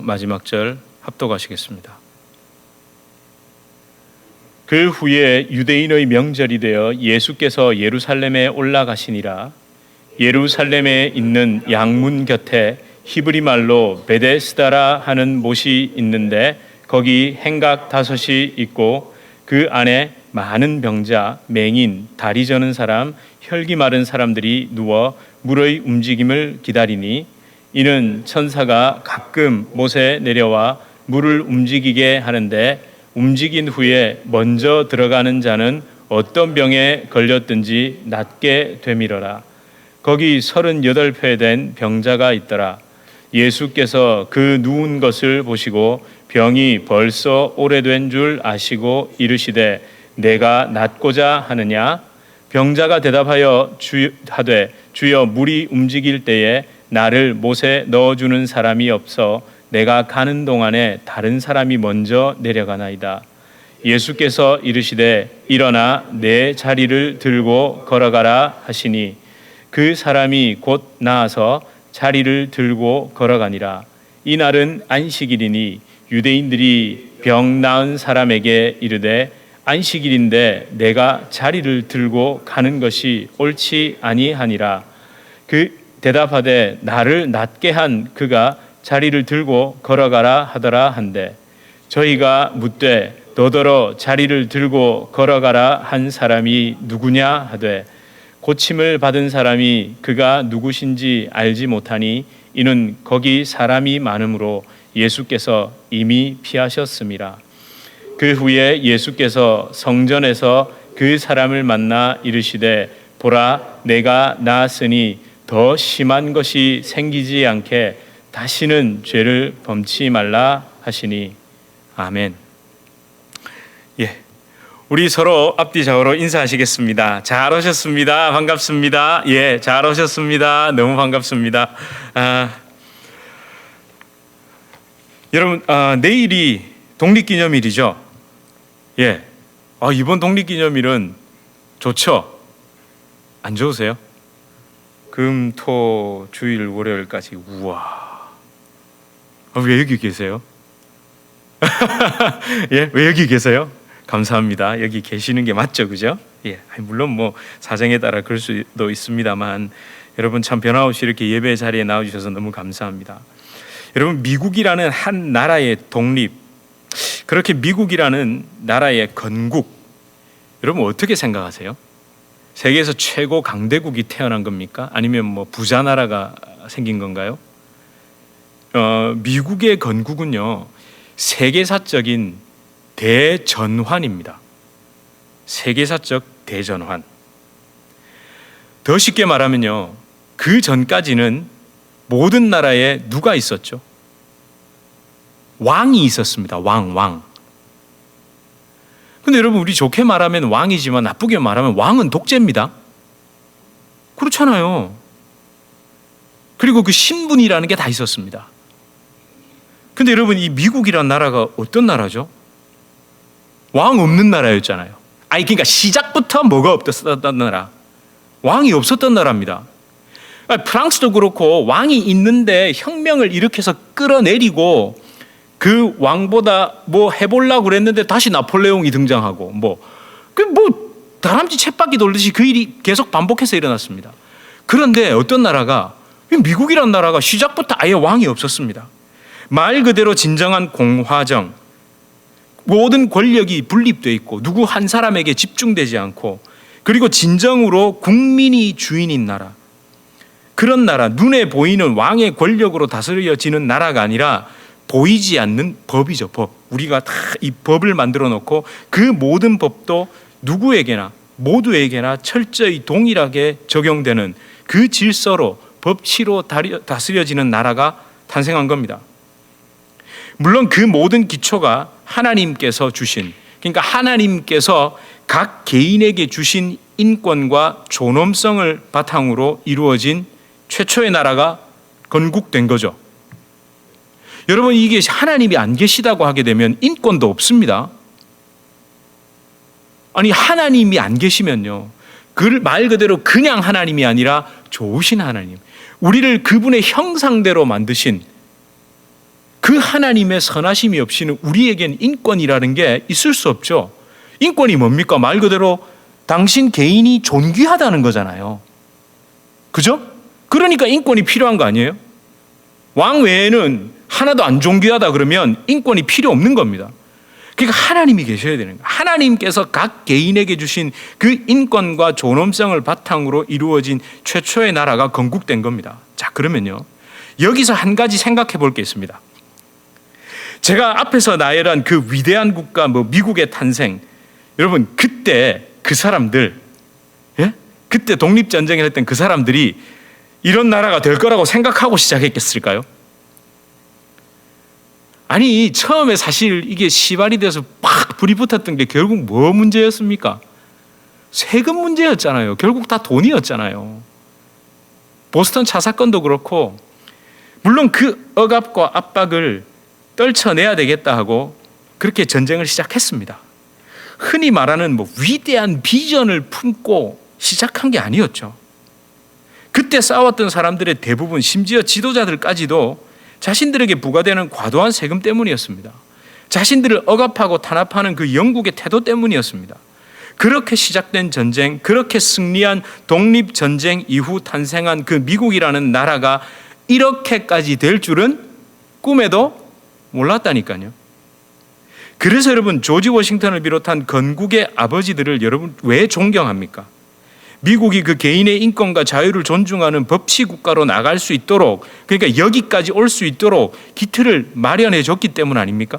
마지막 절 합독하시겠습니다. 그 후에 유대인의 명절이 되어 예수께서 예루살렘에 올라가시니라. 예루살렘에 있는 양문 곁에 히브리 말로 베데스다라 하는 못이 있는데 거기 행각 5이 있고 그 안에 많은 병자, 맹인, 다리 저는 사람, 혈기 마른 사람들이 누워 물의 움직임을 기다리니 이는 천사가 가끔 못에 내려와 물을 움직이게 하는데 움직인 후에 먼저 들어가는 자는 어떤 병에 걸렸든지 낫게 되밀어라. 거기 38회 된 병자가 있더라. 예수께서 그 누운 것을 보시고 병이 벌써 오래된 줄 아시고 이르시되 내가 낫고자 하느냐? 병자가 대답하여 하되 주여 물이 움직일 때에 나를 못에 넣어주는 사람이 없어 내가 가는 동안에 다른 사람이 먼저 내려가나이다. 예수께서 이르시되 일어나 내 자리를 들고 걸어가라 하시니 그 사람이 곧 나아서 자리를 들고 걸어가니라. 이날은 안식일이니 유대인들이 병 나은 사람에게 이르되 안식일인데 내가 자리를 들고 가는 것이 옳지 아니하니라. 그 대답하되 나를 낫게 한 그가 자리를 들고 걸어가라 하더라 한데 저희가 묻되 너더러 자리를 들고 걸어가라 한 사람이 누구냐 하되 고침을 받은 사람이 그가 누구신지 알지 못하니 이는 거기 사람이 많으므로 예수께서 이미 피하셨음이라. 그 후에 예수께서 성전에서 그 사람을 만나 이르시되 보라 내가 나았으니 더 심한 것이 생기지 않게 다시는 죄를 범치 말라 하시니 아멘. 우리 서로 앞뒤 좌우로 인사하시겠습니다. 잘 오셨습니다. 반갑습니다. 잘 오셨습니다. 너무 반갑습니다. 여러분, 내일이 독립기념일이죠. 이번 독립기념일은 좋죠? 안 좋으세요? 금, 토, 주일, 월요일까지. 우와. 왜 여기 계세요? 왜 여기 계세요? 감사합니다. 여기 계시는 게 맞죠, 그죠? 물론 뭐 사정에 따라 그럴 수도 있습니다만 여러분 참 변함없이 이렇게 예배 자리에 나와주셔서 너무 감사합니다. 여러분 미국이라는 한 나라의 독립, 그렇게 미국이라는 나라의 건국, 여러분 어떻게 생각하세요? 세계에서 최고 강대국이 태어난 겁니까? 아니면 뭐 부자 나라가 생긴 건가요? 미국의 건국은요 세계사적인 대전환입니다. 세계사적 대전환. 더 쉽게 말하면요, 그 전까지는 모든 나라에 누가 있었죠? 왕이 있었습니다. 왕. 근데 여러분 우리 좋게 말하면 왕이지만 나쁘게 말하면 왕은 독재입니다. 그렇잖아요. 그리고 그 신분이라는 게 다 있었습니다. 근데 여러분 이 미국이란 나라가 어떤 나라죠? 왕 없는 나라였잖아요. 그러니까 시작부터 뭐가 없었던 나라, 왕이 없었던 나라입니다. 프랑스도 그렇고 왕이 있는데 혁명을 일으켜서 끌어내리고 그 왕보다 뭐 해보려고 그랬는데 다시 나폴레옹이 등장하고 다람쥐 쳇바퀴 돌듯이 그 일이 계속 반복해서 일어났습니다. 그런데 어떤 나라가, 미국이란 나라가 시작부터 아예 왕이 없었습니다. 말 그대로 진정한 공화정, 모든 권력이 분립되어 있고 누구 한 사람에게 집중되지 않고, 그리고 진정으로 국민이 주인인 나라, 그런 나라, 눈에 보이는 왕의 권력으로 다스려지는 나라가 아니라 보이지 않는 법이죠. 법. 우리가 다 이 법을 만들어 놓고 그 모든 법도 누구에게나 모두에게나 철저히 동일하게 적용되는 그 질서로 법치로 다스려지는 나라가 탄생한 겁니다. 물론 그 모든 기초가 하나님께서 주신, 그러니까 하나님께서 각 개인에게 주신 인권과 존엄성을 바탕으로 이루어진 최초의 나라가 건국된 거죠. 여러분 이게 하나님이 안 계시다고 하게 되면 인권도 없습니다. 하나님이 안 계시면요, 그 말 그대로 그냥 하나님이 아니라 좋으신 하나님, 우리를 그분의 형상대로 만드신 그 하나님의 선하심이 없이는 우리에겐 인권이라는 게 있을 수 없죠. 인권이 뭡니까? 말 그대로 당신 개인이 존귀하다는 거잖아요. 그죠? 그러니까 인권이 필요한 거 아니에요? 왕 외에는 하나도 안 존귀하다 그러면 인권이 필요 없는 겁니다. 그러니까 하나님이 계셔야 되는 거예요. 하나님께서 각 개인에게 주신 그 인권과 존엄성을 바탕으로 이루어진 최초의 나라가 건국된 겁니다. 자, 그러면요, 여기서 한 가지 생각해 볼 게 있습니다. 제가 앞에서 나열한 그 위대한 국가, 미국의 탄생, 여러분 그때 그 사람들, 그때 독립전쟁을 했던 그 사람들이 이런 나라가 될 거라고 생각하고 시작했겠을까요? 아니, 처음에 사실 이게 시발이 돼서 막 불이 붙었던 게 결국 뭐 문제였습니까? 세금 문제였잖아요. 결국 다 돈이었잖아요. 보스턴 차 사건도 그렇고, 물론 그 억압과 압박을 떨쳐내야 되겠다 하고 그렇게 전쟁을 시작했습니다. 흔히 말하는 위대한 비전을 품고 시작한 게 아니었죠. 그때 싸웠던 사람들의 대부분, 심지어 지도자들까지도 자신들에게 부과되는 과도한 세금 때문이었습니다. 자신들을 억압하고 탄압하는 그 영국의 태도 때문이었습니다. 그렇게 시작된 전쟁, 그렇게 승리한 독립전쟁 이후 탄생한 그 미국이라는 나라가 이렇게까지 될 줄은 꿈에도 몰랐다니까요. 그래서 여러분, 조지 워싱턴을 비롯한 건국의 아버지들을 여러분 왜 존경합니까? 미국이 그 개인의 인권과 자유를 존중하는 법치 국가로 나갈 수 있도록, 그러니까 여기까지 올 수 있도록 기틀을 마련해 줬기 때문 아닙니까?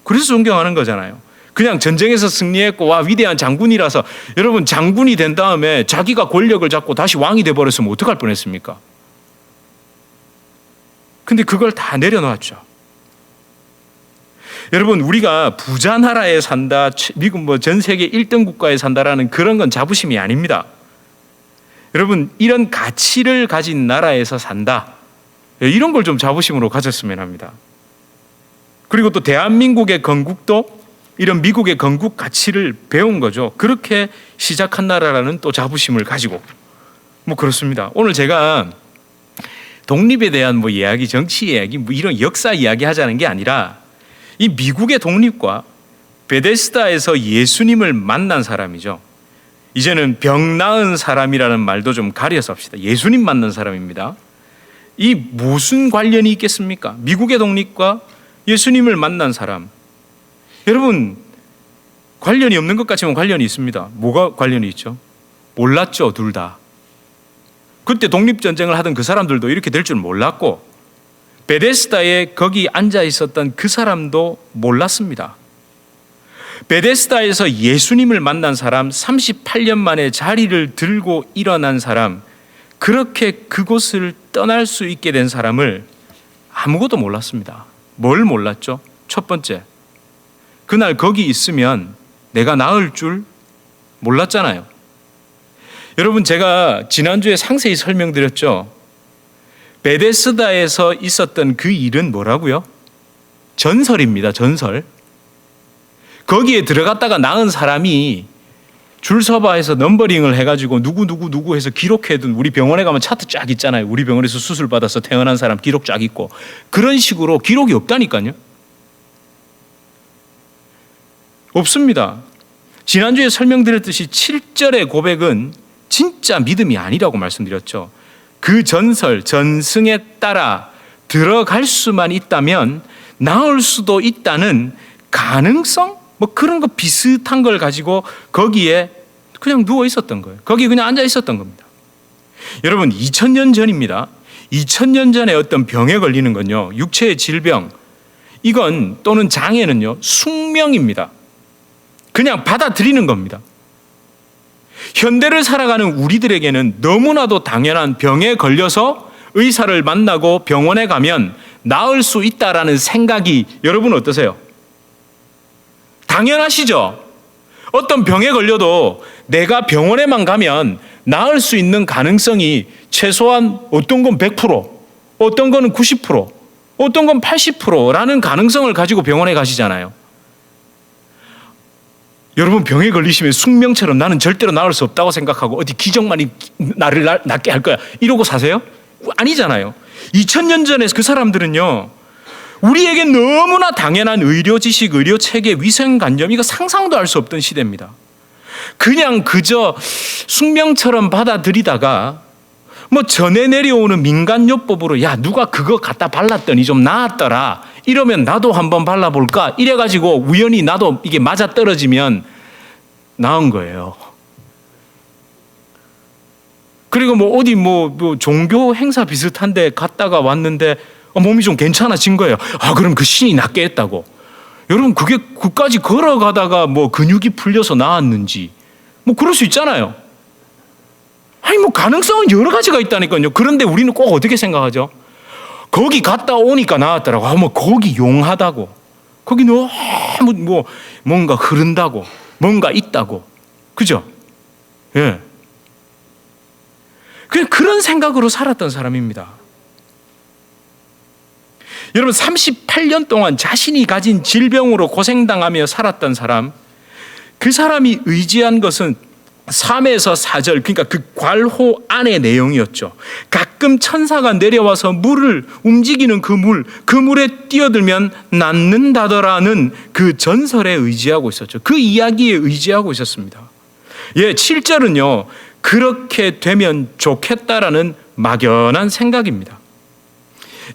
그래서 존경하는 거잖아요. 그냥 전쟁에서 승리했고 와 위대한 장군이라서, 여러분 장군이 된 다음에 자기가 권력을 잡고 다시 왕이 돼버렸으면 어떡할 뻔했습니까? 근데 그걸 다 내려놓았죠. 여러분, 우리가 부자 나라에 산다, 미국 전 세계 1등 국가에 산다라는 그런 건 자부심이 아닙니다. 여러분, 이런 가치를 가진 나라에서 산다, 이런 걸 좀 자부심으로 가졌으면 합니다. 그리고 또 대한민국의 건국도 이런 미국의 건국 가치를 배운 거죠. 그렇게 시작한 나라라는 또 자부심을 가지고 그렇습니다. 오늘 제가 독립에 대한 이야기, 정치 이야기, 이런 역사 이야기 하자는 게 아니라 이 미국의 독립과 베데스다에서 예수님을 만난 사람이죠. 이제는 병 나은 사람이라는 말도 좀 가려서 합시다. 예수님 만난 사람입니다. 이 무슨 관련이 있겠습니까? 미국의 독립과 예수님을 만난 사람. 여러분, 관련이 없는 것 같지만 관련이 있습니다. 뭐가 관련이 있죠? 몰랐죠, 둘 다. 그때 독립전쟁을 하던 그 사람들도 이렇게 될 줄 몰랐고, 베데스다에 거기 앉아 있었던 그 사람도 몰랐습니다. 베데스다에서 예수님을 만난 사람, 38년 만에 자리를 들고 일어난 사람, 그렇게 그곳을 떠날 수 있게 된 사람을 아무것도 몰랐습니다. 뭘 몰랐죠? 첫 번째, 그날 거기 있으면 내가 나을 줄 몰랐잖아요. 여러분, 제가 지난주에 상세히 설명드렸죠. 베데스다에서 있었던 그 일은 뭐라고요? 전설입니다. 전설. 거기에 들어갔다가 나은 사람이 줄 서봐 해서 넘버링을 해가지고 누구 해서 기록해둔, 우리 병원에 가면 차트 쫙 있잖아요. 우리 병원에서 수술 받아서 태어난 사람 기록 쫙 있고, 그런 식으로 기록이 없다니까요. 없습니다. 지난주에 설명드렸듯이 7절의 고백은 진짜 믿음이 아니라고 말씀드렸죠. 그 전설, 전승에 따라 들어갈 수만 있다면 나올 수도 있다는 가능성? 그런 거 비슷한 걸 가지고 거기에 그냥 누워 있었던 거예요. 거기 그냥 앉아 있었던 겁니다. 여러분, 2000년 전입니다. 2000년 전에 어떤 병에 걸리는 건요, 육체의 질병, 이건 또는 장애는요, 숙명입니다. 그냥 받아들이는 겁니다. 현대를 살아가는 우리들에게는 너무나도 당연한 병에 걸려서 의사를 만나고 병원에 가면 나을 수 있다라는 생각이, 여러분 어떠세요? 당연하시죠? 어떤 병에 걸려도 내가 병원에만 가면 나을 수 있는 가능성이 최소한 어떤 건 100%, 어떤 거는 90%, 어떤 건 80%라는 가능성을 가지고 병원에 가시잖아요. 여러분, 병에 걸리시면 숙명처럼 나는 절대로 나을 수 없다고 생각하고 어디 기적만이 나를 낫게 할 거야, 이러고 사세요? 아니잖아요. 2000년 전에 그 사람들은요, 우리에게 너무나 당연한 의료 지식, 의료 체계, 위생관념, 이거 상상도 할 수 없던 시대입니다. 그냥 그저 숙명처럼 받아들이다가 뭐 전해 내려오는 민간요법으로 야 누가 그거 갖다 발랐더니 좀 나았더라 이러면 나도 한번 발라볼까 이래가지고 우연히 나도 이게 맞아떨어지면 나은 거예요. 그리고 뭐 어디 뭐 종교 행사 비슷한데 갔다가 왔는데 몸이 좀 괜찮아진 거예요. 그럼 그 신이 낫게 했다고. 여러분 그게 그까지 걸어가다가 뭐 근육이 풀려서 나았는지 뭐 그럴 수 있잖아요. 아니 뭐 가능성은 여러 가지가 있다니까요. 그런데 우리는 꼭 어떻게 생각하죠? 거기 갔다 오니까 나았더라고. 뭐 거기 용하다고. 거기 너무 뭐 뭔가 흐른다고. 뭔가 있다고. 그죠? 예. 그냥 그런 생각으로 살았던 사람입니다. 여러분 38년 동안 자신이 가진 질병으로 고생당하며 살았던 사람, 그 사람이 의지한 것은 3에서 4절, 그러니까 그 괄호 안의 내용이었죠. 가끔 천사가 내려와서 물을 움직이는 그 물에 뛰어들면 낫는다더라는 그 전설에 의지하고 있었죠. 그 이야기에 의지하고 있었습니다. 7절은요. 그렇게 되면 좋겠다라는 막연한 생각입니다.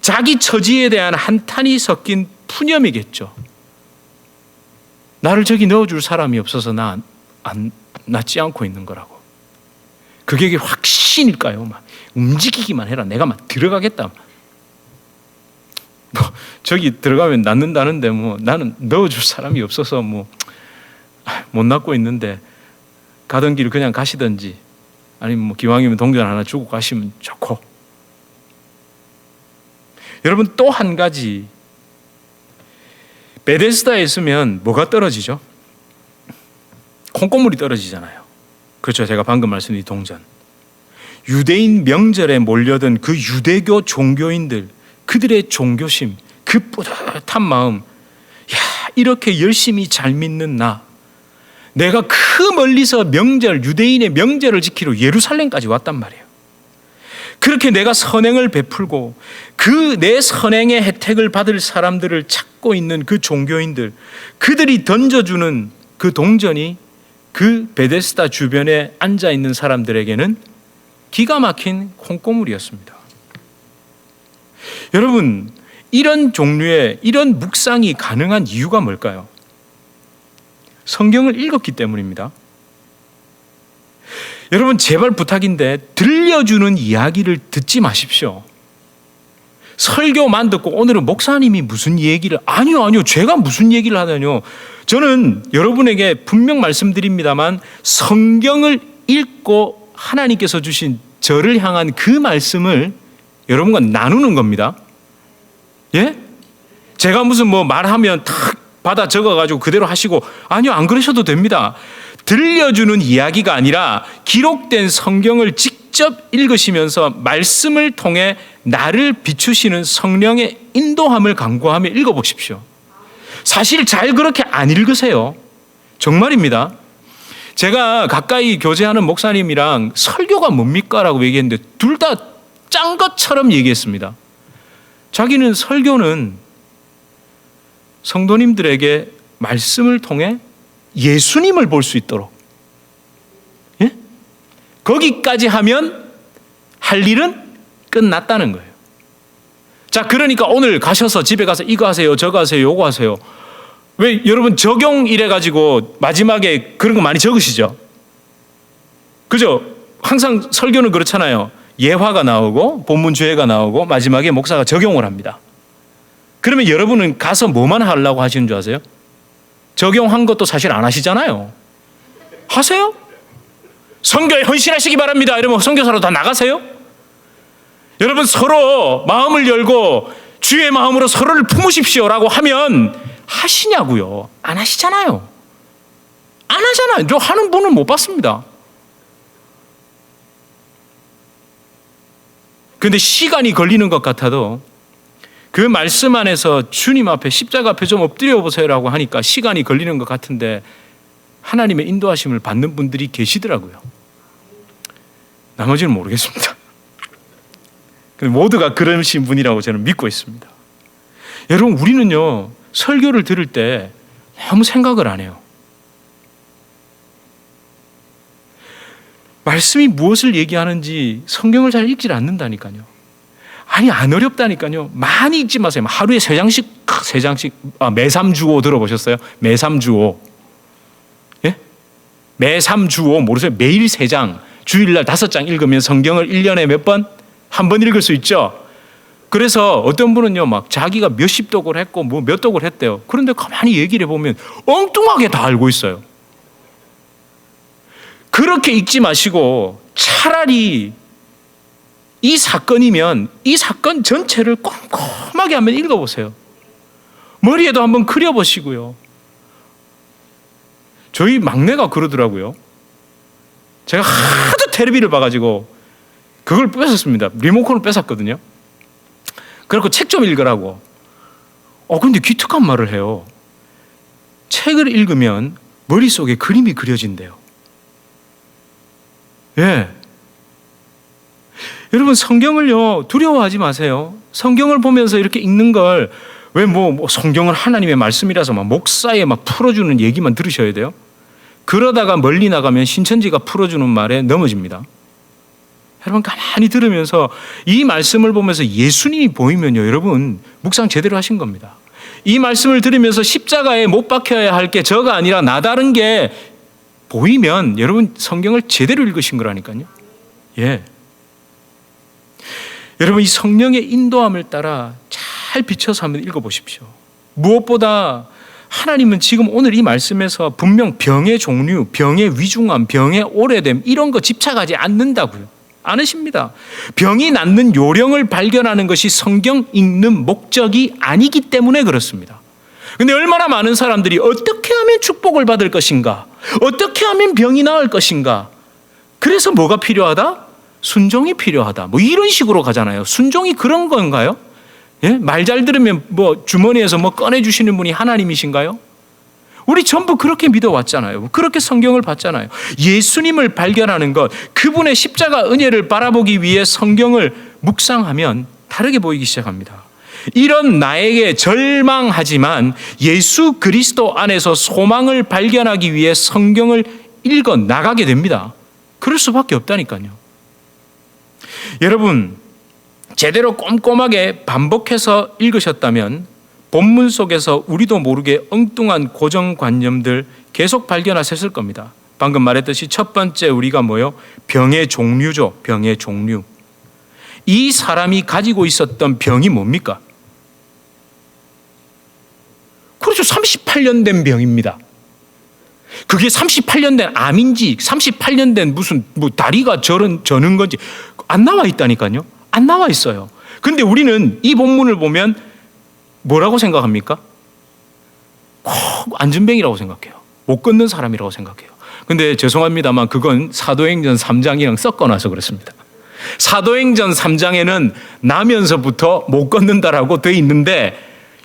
자기 처지에 대한 한탄이 섞인 푸념이겠죠. 나를 저기 넣어줄 사람이 없어서 낫지 않고 있는 거라고. 그게 확신일까요? 막 움직이기만 해라. 내가 막 들어가겠다. 뭐 저기 들어가면 낫는다는데 뭐 나는 넣어줄 사람이 없어서 뭐 못 낫고 있는데 가던 길을 그냥 가시든지 아니면 뭐 기왕이면 동전 하나 주고 가시면 좋고. 여러분 또 한 가지, 베데스다에 있으면 뭐가 떨어지죠? 콩고물이 떨어지잖아요. 그렇죠. 제가 방금 말씀드린 동전. 유대인 명절에 몰려든 그 유대교 종교인들, 그들의 종교심, 그 뿌듯한 마음, 야 이렇게 열심히 잘 믿는 내가 그 멀리서 명절, 유대인의 명절을 지키러 예루살렘까지 왔단 말이에요. 그렇게 내가 선행을 베풀고 그 내 선행의 혜택을 받을 사람들을 찾고 있는 그 종교인들, 그들이 던져주는 그 동전이 그 베데스다 주변에 앉아있는 사람들에게는 기가 막힌 콩고물이었습니다. 여러분, 이런 종류의 이런 묵상이 가능한 이유가 뭘까요? 성경을 읽었기 때문입니다. 여러분 제발 부탁인데 들려주는 이야기를 듣지 마십시오. 설교만 듣고 오늘은 목사님이 무슨 얘기를, 아니요 제가 무슨 얘기를 하다뇨. 저는 여러분에게 분명 말씀드립니다만 성경을 읽고 하나님께서 주신 저를 향한 그 말씀을 여러분과 나누는 겁니다. 예? 제가 무슨 뭐 말하면 탁 받아 적어가지고 그대로 하시고, 아니요 안 그러셔도 됩니다. 들려주는 이야기가 아니라 기록된 성경을 직접 읽으시면서 말씀을 통해 나를 비추시는 성령의 인도함을 간구하며 읽어보십시오. 사실 잘 그렇게 안 읽으세요. 정말입니다. 제가 가까이 교제하는 목사님이랑 설교가 뭡니까? 라고 얘기했는데 둘 다 짠 것처럼 얘기했습니다. 자기는 설교는 성도님들에게 말씀을 통해 예수님을 볼 수 있도록, 예? 거기까지 하면 할 일은 끝났다는 거예요. 자, 그러니까 오늘 가셔서 집에 가서 이거 하세요, 저거 하세요, 요거 하세요. 왜 여러분 적용 이래가지고 마지막에 그런 거 많이 적으시죠? 그죠? 항상 설교는 그렇잖아요. 예화가 나오고 본문 주예가 나오고 마지막에 목사가 적용을 합니다. 그러면 여러분은 가서 뭐만 하려고 하시는 줄 아세요? 적용한 것도 사실 안 하시잖아요. 하세요? 선교에 헌신하시기 바랍니다. 이러면 선교사로 다 나가세요? 여러분 서로 마음을 열고 주의 마음으로 서로를 품으십시오라고 하면 하시냐고요? 안 하시잖아요. 안 하잖아요. 저 하는 분은 못 봤습니다. 그런데 시간이 걸리는 것 같아도 그 말씀 안에서 주님 앞에 십자가 앞에 좀 엎드려 보세요라고 하니까 시간이 걸리는 것 같은데 하나님의 인도하심을 받는 분들이 계시더라고요. 나머지는 모르겠습니다. 근데 모두가 그러신 분이라고 저는 믿고 있습니다. 여러분, 우리는요, 설교를 들을 때 너무 생각을 안 해요. 말씀이 무엇을 얘기하는지 성경을 잘 읽질 않는다니까요. 아니, 안 어렵다니까요. 많이 읽지 마세요. 하루에 3장씩, 매삼주오 들어보셨어요? 매삼주오. 예? 매삼주오 모르세요? 매일 3장, 주일날 5장 읽으면 성경을 1년에 몇 번? 한 번 읽을 수 있죠. 그래서 어떤 분은요, 막 자기가 몇십 독을 했고 뭐 몇 독을 했대요. 그런데 가만히 얘기를 해보면 엉뚱하게 다 알고 있어요. 그렇게 읽지 마시고 차라리 이 사건이면 이 사건 전체를 꼼꼼하게 한번 읽어보세요. 머리에도 한번 그려보시고요. 저희 막내가 그러더라고요. 제가 하도 텔레비를 봐가지고 그걸 뺏었습니다. 리모컨을 뺏었거든요. 그래서 책 좀 읽으라고. 근데 기특한 말을 해요. 책을 읽으면 머릿속에 그림이 그려진대요. 예. 여러분, 성경을요, 두려워하지 마세요. 성경을 보면서 이렇게 읽는 걸 왜 성경은 하나님의 말씀이라서 막 목사에 막 풀어주는 얘기만 들으셔야 돼요? 그러다가 멀리 나가면 신천지가 풀어주는 말에 넘어집니다. 여러분, 가만히 들으면서 이 말씀을 보면서 예수님이 보이면요, 여러분 묵상 제대로 하신 겁니다. 이 말씀을 들으면서 십자가에 못 박혀야 할 게 저가 아니라 나 다른 게 보이면 여러분 성경을 제대로 읽으신 거라니까요. 예. 여러분, 이 성령의 인도함을 따라 잘 비춰서 한번 읽어보십시오. 무엇보다 하나님은 지금 오늘 이 말씀에서 분명 병의 종류, 병의 위중함, 병의 오래됨 이런 거 집착하지 않는다고요. 않으십니다. 병이 낫는 요령을 발견하는 것이 성경 읽는 목적이 아니기 때문에 그렇습니다. 그런데 얼마나 많은 사람들이 어떻게 하면 축복을 받을 것인가? 어떻게 하면 병이 나을 것인가? 그래서 뭐가 필요하다? 순종이 필요하다. 뭐 이런 식으로 가잖아요. 순종이 그런 건가요? 예? 말 잘 들으면 주머니에서 꺼내주시는 분이 하나님이신가요? 우리 전부 그렇게 믿어왔잖아요. 그렇게 성경을 봤잖아요. 예수님을 발견하는 것, 그분의 십자가 은혜를 바라보기 위해 성경을 묵상하면 다르게 보이기 시작합니다. 이런 나에게 절망하지만 예수 그리스도 안에서 소망을 발견하기 위해 성경을 읽어 나가게 됩니다. 그럴 수밖에 없다니까요. 여러분, 제대로 꼼꼼하게 반복해서 읽으셨다면 본문 속에서 우리도 모르게 엉뚱한 고정관념들 계속 발견하셨을 겁니다. 방금 말했듯이 첫 번째 우리가 병의 종류죠. 병의 종류. 이 사람이 가지고 있었던 병이 뭡니까? 그렇죠. 38년 된 병입니다. 그게 38년 된 암인지 38년 된 무슨 다리가 저는 건지 안 나와 있다니까요. 안 나와 있어요. 근데 우리는 이 본문을 보면 뭐라고 생각합니까? 꼭 안전병이라고 생각해요. 못 걷는 사람이라고 생각해요. 근데 죄송합니다만 그건 사도행전 3장이랑 섞어놔서 그렇습니다. 사도행전 3장에는 나면서부터 못 걷는다라고 돼 있는데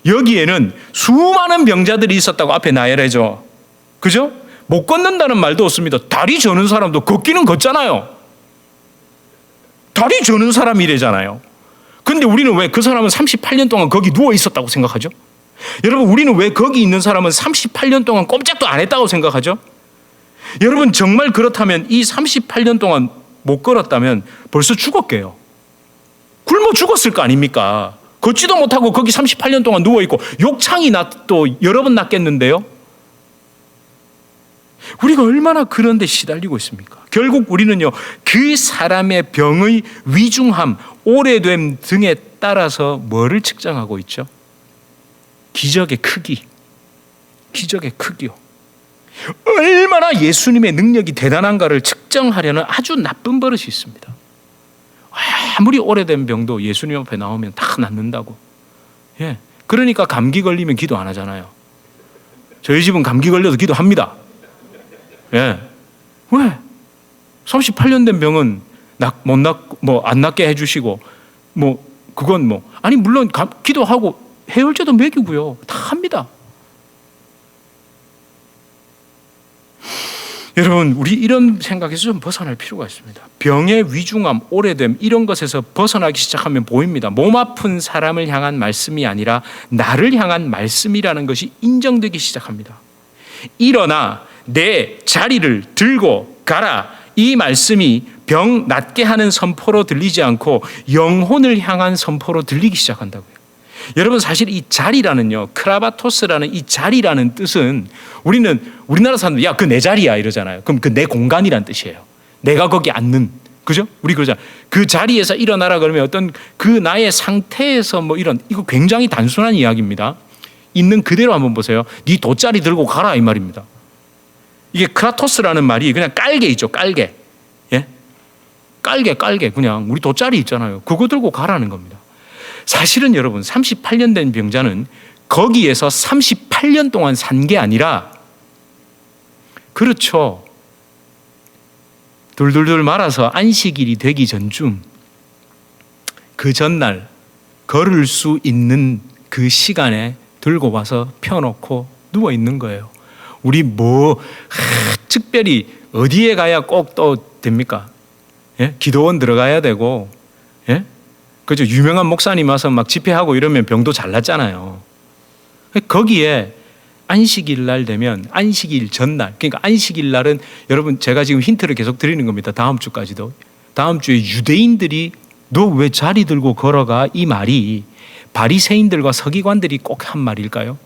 여기에는 수많은 병자들이 있었다고 앞에 나열해줘. 그죠? 못 걷는다는 말도 없습니다. 다리 저는 사람도 걷기는 걷잖아요. 다리 저는 사람이래잖아요. 근데 우리는 왜 그 사람은 38년 동안 거기 누워 있었다고 생각하죠? 여러분, 우리는 왜 거기 있는 사람은 38년 동안 꼼짝도 안 했다고 생각하죠? 여러분, 정말 그렇다면 이 38년 동안 못 걸었다면 벌써 죽었게요. 굶어 죽었을 거 아닙니까? 걷지도 못하고 거기 38년 동안 누워 있고 욕창이 또 여러 번 났겠는데요. 우리가 얼마나 그런 데 시달리고 있습니까? 결국 우리는요, 그 사람의 병의 위중함, 오래됨 등에 따라서 뭐를 측정하고 있죠? 기적의 크기. 기적의 크기요. 얼마나 예수님의 능력이 대단한가를 측정하려는 아주 나쁜 버릇이 있습니다. 아무리 오래된 병도 예수님 앞에 나오면 다 낫는다고. 예. 그러니까 감기 걸리면 기도 안 하잖아요. 저희 집은 감기 걸려도 기도합니다. 예. 왜? 38년 된 병은 안 낫게 해주시고, 그건 아니, 물론 기도하고 해열제도 먹이고요. 다 합니다. 여러분, 우리 이런 생각에서 좀 벗어날 필요가 있습니다. 병의 위중함, 오래됨 이런 것에서 벗어나기 시작하면 보입니다. 몸 아픈 사람을 향한 말씀이 아니라 나를 향한 말씀이라는 것이 인정되기 시작합니다. 일어나 내 자리를 들고 가라, 이 말씀이 병 낫게 하는 선포로 들리지 않고 영혼을 향한 선포로 들리기 시작한다고요. 여러분, 사실 이 자리라는요, 크라바토스라는 이 자리라는 뜻은 우리나라 사람들 야, 그 내 자리야 이러잖아요. 그럼 그 내 공간이란 뜻이에요. 내가 거기 앉는, 그죠? 우리 그러잖아요. 그 자리에서 일어나라 그러면 어떤 그 나의 상태에서 뭐 이거 굉장히 단순한 이야기입니다. 있는 그대로 한번 보세요. 네 돗자리 들고 가라 이 말입니다. 이게 크라토스라는 말이 그냥 깔개 있죠, 깔개. 예? 깔개 그냥 우리 돗자리 있잖아요. 그거 들고 가라는 겁니다. 사실은 여러분, 38년 된 병자는 거기에서 38년 동안 산 게 아니라, 그렇죠, 돌돌돌 말아서 안식일이 되기 전쯤, 그 전날 걸을 수 있는 그 시간에 들고 와서 펴놓고 누워 있는 거예요. 우리 특별히 어디에 가야 꼭 또 됩니까? 예? 기도원 들어가야 되고, 예? 그죠? 유명한 목사님 와서 막 집회하고 이러면 병도 잘 낫잖아요. 거기에 안식일 날 되면, 안식일 전날, 그러니까 안식일 날은, 여러분 제가 지금 힌트를 계속 드리는 겁니다. 다음 주까지도. 다음 주에 유대인들이 너 왜 자리 들고 걸어가, 이 말이 바리새인들과 서기관들이 꼭 한 말일까요?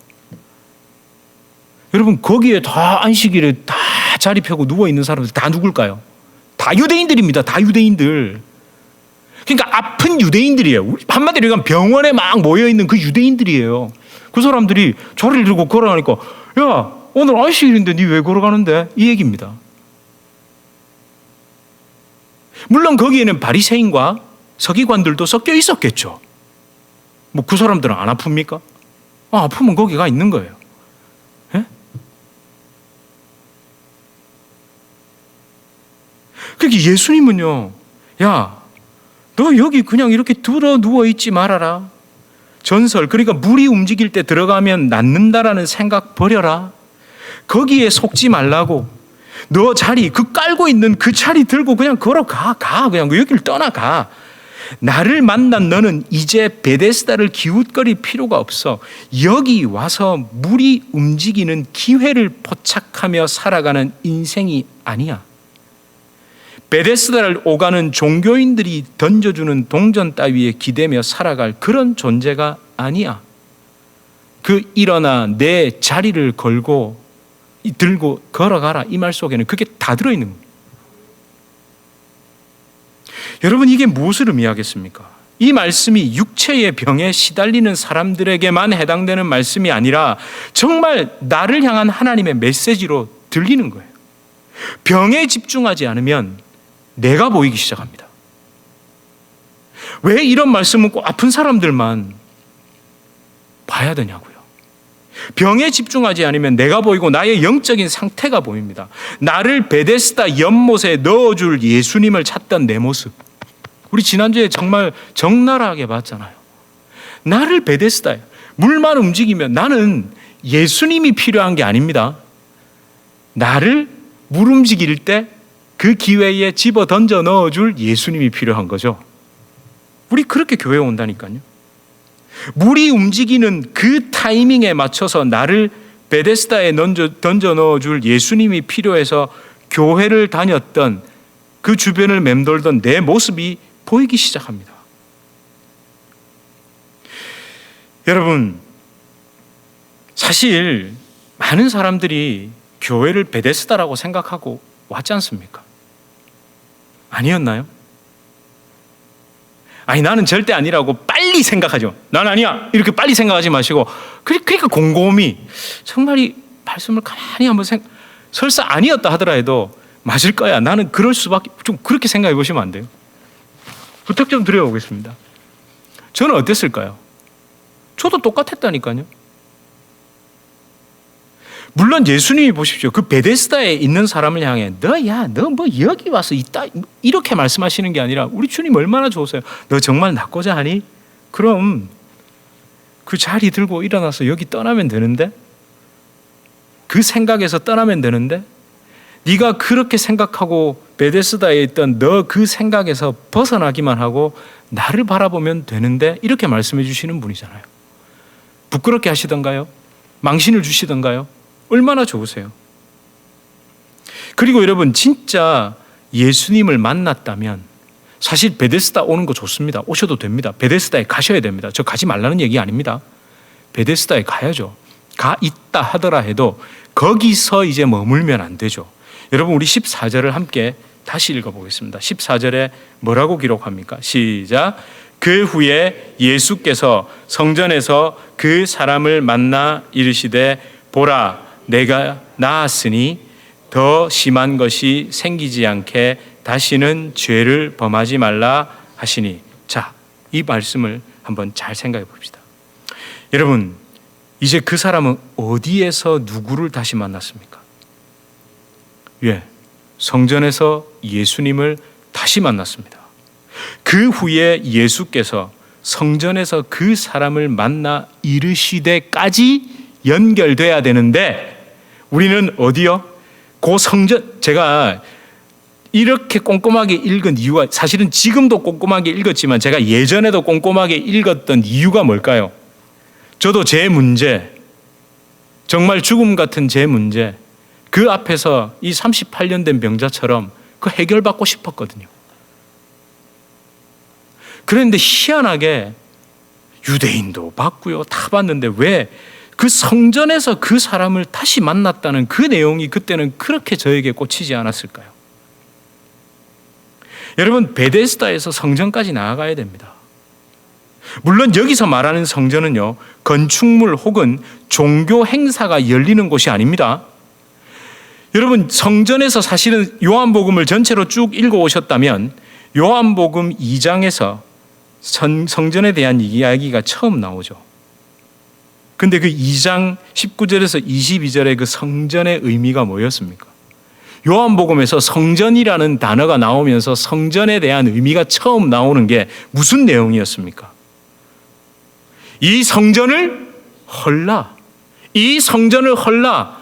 여러분, 거기에 다 안식일에 다 자리 펴고 누워 있는 사람들 다 누굴까요? 다 유대인들입니다. 다 유대인들. 그러니까 아픈 유대인들이에요. 한마디로 얘기하면 병원에 막 모여있는 그 유대인들이에요. 그 사람들이 자리를 들고 걸어가니까, 야, 오늘 안식일인데 니 왜 걸어가는데? 이 얘기입니다. 물론 거기에는 바리새인과 서기관들도 섞여 있었겠죠. 뭐 그 사람들은 안 아픕니까? 아프면 거기 가 있는 거예요. 예? 그러니까 예수님은요, 야, 너 여기 그냥 이렇게 들어 누워 있지 말아라. 전설, 그러니까 물이 움직일 때 들어가면 낫는다라는 생각 버려라. 거기에 속지 말라고. 너 자리, 그 깔고 있는 그 자리 들고 그냥 걸어가. 그냥 여기를 떠나가. 나를 만난 너는 이제 베데스다를 기웃거릴 필요가 없어. 여기 와서 물이 움직이는 기회를 포착하며 살아가는 인생이 아니야. 베데스다를 오가는 종교인들이 던져주는 동전 따위에 기대며 살아갈 그런 존재가 아니야. 그 일어나 내 자리를 걸고 들고 걸어가라, 이 말 속에는 그게 다 들어있는 겁니다. 여러분, 이게 무엇을 의미하겠습니까? 이 말씀이 육체의 병에 시달리는 사람들에게만 해당되는 말씀이 아니라 정말 나를 향한 하나님의 메시지로 들리는 거예요. 병에 집중하지 않으면 내가 보이기 시작합니다. 왜 이런 말씀은 꼭 아픈 사람들만 봐야 되냐고요. 병에 집중하지 않으면 내가 보이고 나의 영적인 상태가 보입니다. 나를 베데스다 연못에 넣어줄 예수님을 찾던 내 모습. 우리 지난주에 정말 적나라하게 봤잖아요. 나를 베데스다에, 물만 움직이면, 나는 예수님이 필요한 게 아닙니다. 나를 물 움직일 때 그 기회에 집어 던져 넣어줄 예수님이 필요한 거죠. 우리 그렇게 교회에 온다니까요. 물이 움직이는 그 타이밍에 맞춰서 나를 베데스다에 던져 넣어줄 예수님이 필요해서 교회를 다녔던, 그 주변을 맴돌던 내 모습이 보이기 시작합니다. 여러분, 사실 많은 사람들이 교회를 베데스다라고 생각하고 왔지 않습니까? 아니었나요? 아니, 나는 절대 아니라고 빨리 생각하죠. 난 아니야, 이렇게 빨리 생각하지 마시고, 그러니까 곰곰이 정말 이 말씀을 가만히 한번 설사 아니었다 하더라도 맞을 거야, 나는 그럴 수밖에, 좀 그렇게 생각해 보시면 안 돼요? 부탁 좀 드려보겠습니다. 저는 어땠을까요? 저도 똑같았다니까요. 물론 예수님이 보십시오, 그 베데스다에 있는 사람을 향해 너 뭐 여기 와서 있다 이렇게 말씀하시는 게 아니라, 우리 주님 얼마나 좋으세요. 너 정말 낫고자 하니? 그럼 그 자리 들고 일어나서 여기 떠나면 되는데, 그 생각에서 떠나면 되는데, 네가 그렇게 생각하고 베데스다에 있던 너 그 생각에서 벗어나기만 하고 나를 바라보면 되는데, 이렇게 말씀해 주시는 분이잖아요. 부끄럽게 하시던가요? 망신을 주시던가요? 얼마나 좋으세요. 그리고 여러분, 진짜 예수님을 만났다면 사실 베데스다 오는 거 좋습니다. 오셔도 됩니다. 베데스다에 가셔야 됩니다. 저 가지 말라는 얘기 아닙니다. 베데스다에 가야죠. 가 있다 하더라 해도 거기서 이제 머물면 안 되죠. 여러분, 우리 14절을 함께 다시 읽어보겠습니다. 14절에 뭐라고 기록합니까? 시작. 그 후에 예수께서 성전에서 그 사람을 만나 이르시되 보라, 내가 나았으니 더 심한 것이 생기지 않게 다시는 죄를 범하지 말라 하시니. 자, 이 말씀을 한번 잘 생각해 봅시다. 여러분, 이제 그 사람은 어디에서 누구를 다시 만났습니까? 예, 성전에서 예수님을 다시 만났습니다. 그 후에 예수께서 성전에서 그 사람을 만나 이르시되까지 연결돼야 되는데, 우리는 어디요? 그 성전, 제가 이렇게 꼼꼼하게 읽은 이유가, 사실은 지금도 꼼꼼하게 읽었지만 제가 예전에도 꼼꼼하게 읽었던 이유가 뭘까요? 저도 제 문제, 정말 죽음 같은 제 문제, 그 앞에서 이 38년 된 병자처럼 그 해결받고 싶었거든요. 그런데 희한하게 유대인도 봤고요, 다 봤는데 왜 그 성전에서 그 사람을 다시 만났다는 그 내용이 그때는 그렇게 저에게 꽂히지 않았을까요? 여러분, 베데스다에서 성전까지 나아가야 됩니다. 물론 여기서 말하는 성전은요, 건축물 혹은 종교 행사가 열리는 곳이 아닙니다. 여러분, 성전에서 사실은 요한복음을 전체로 쭉 읽어오셨다면 요한복음 2장에서 성전에 대한 이야기가 처음 나오죠. 근데 그 2장 19절에서 22절의 그 성전의 의미가 뭐였습니까? 요한복음에서 성전이라는 단어가 나오면서 성전에 대한 의미가 처음 나오는 게 무슨 내용이었습니까? 이 성전을 헐라, 이 성전을 헐라,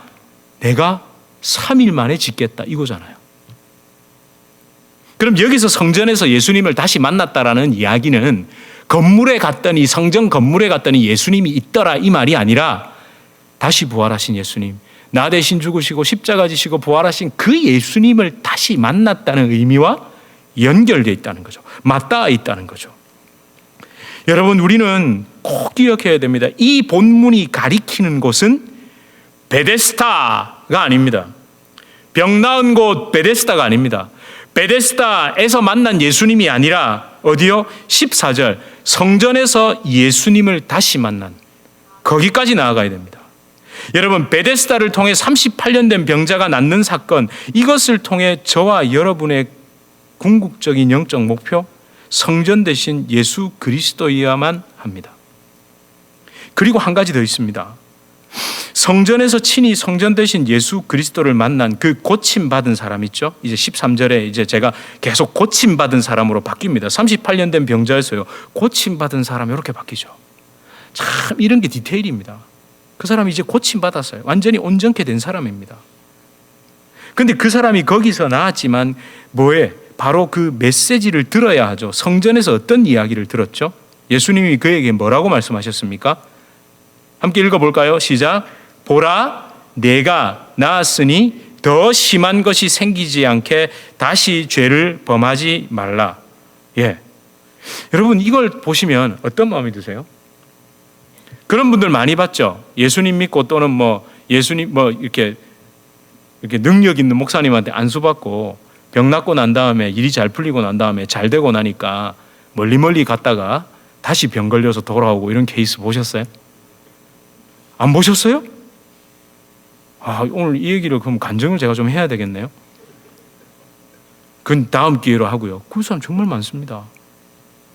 내가 3일 만에 짓겠다, 이거잖아요. 그럼 여기서 성전에서 예수님을 다시 만났다라는 이야기는 건물에 갔더니, 성전 건물에 갔더니 예수님이 있더라, 이 말이 아니라 다시 부활하신 예수님, 나 대신 죽으시고 십자가 지시고 부활하신 그 예수님을 다시 만났다는 의미와 연결되어 있다는 거죠. 맞닿아 있다는 거죠. 여러분, 우리는 꼭 기억해야 됩니다. 이 본문이 가리키는 곳은 베데스다가 아닙니다. 병 나은 곳 베데스다가 아닙니다. 베데스다에서 만난 예수님이 아니라 어디요? 14절, 성전에서 예수님을 다시 만난, 거기까지 나아가야 됩니다. 여러분, 베데스다를 통해 38년 된 병자가 낫는 사건, 이것을 통해 저와 여러분의 궁극적인 영적 목표, 성전 대신 예수 그리스도여야만 합니다. 그리고 한 가지 더 있습니다. 성전에서 친히 성전 대신 예수 그리스도를 만난 그 고침받은 사람 있죠? 이제 13절에 이제 제가 계속 고침받은 사람으로 바뀝니다. 38년 된 병자에서요, 고침받은 사람 이렇게 바뀌죠. 참 이런 게 디테일입니다. 그 사람이 이제 고침받았어요. 완전히 온전케 된 사람입니다. 근데 그 사람이 거기서 나았지만 뭐에? 바로 그 메시지를 들어야 하죠. 성전에서 어떤 이야기를 들었죠? 예수님이 그에게 뭐라고 말씀하셨습니까? 함께 읽어볼까요? 시작. 보라, 내가 나았으니 더 심한 것이 생기지 않게 다시 죄를 범하지 말라. 예. 여러분, 이걸 보시면 어떤 마음이 드세요? 그런 분들 많이 봤죠? 예수님 믿고 또는 예수님 이렇게 능력 있는 목사님한테 안수받고 병 낫고 난 다음에 일이 잘 풀리고 난 다음에 잘 되고 나니까 멀리 갔다가 다시 병 걸려서 돌아오고 이런 케이스 보셨어요? 안 보셨어요? 오늘 이 얘기를 그럼 간증을 제가 좀 해야 되겠네요. 그건 다음 기회로 하고요. 그 사람 정말 많습니다.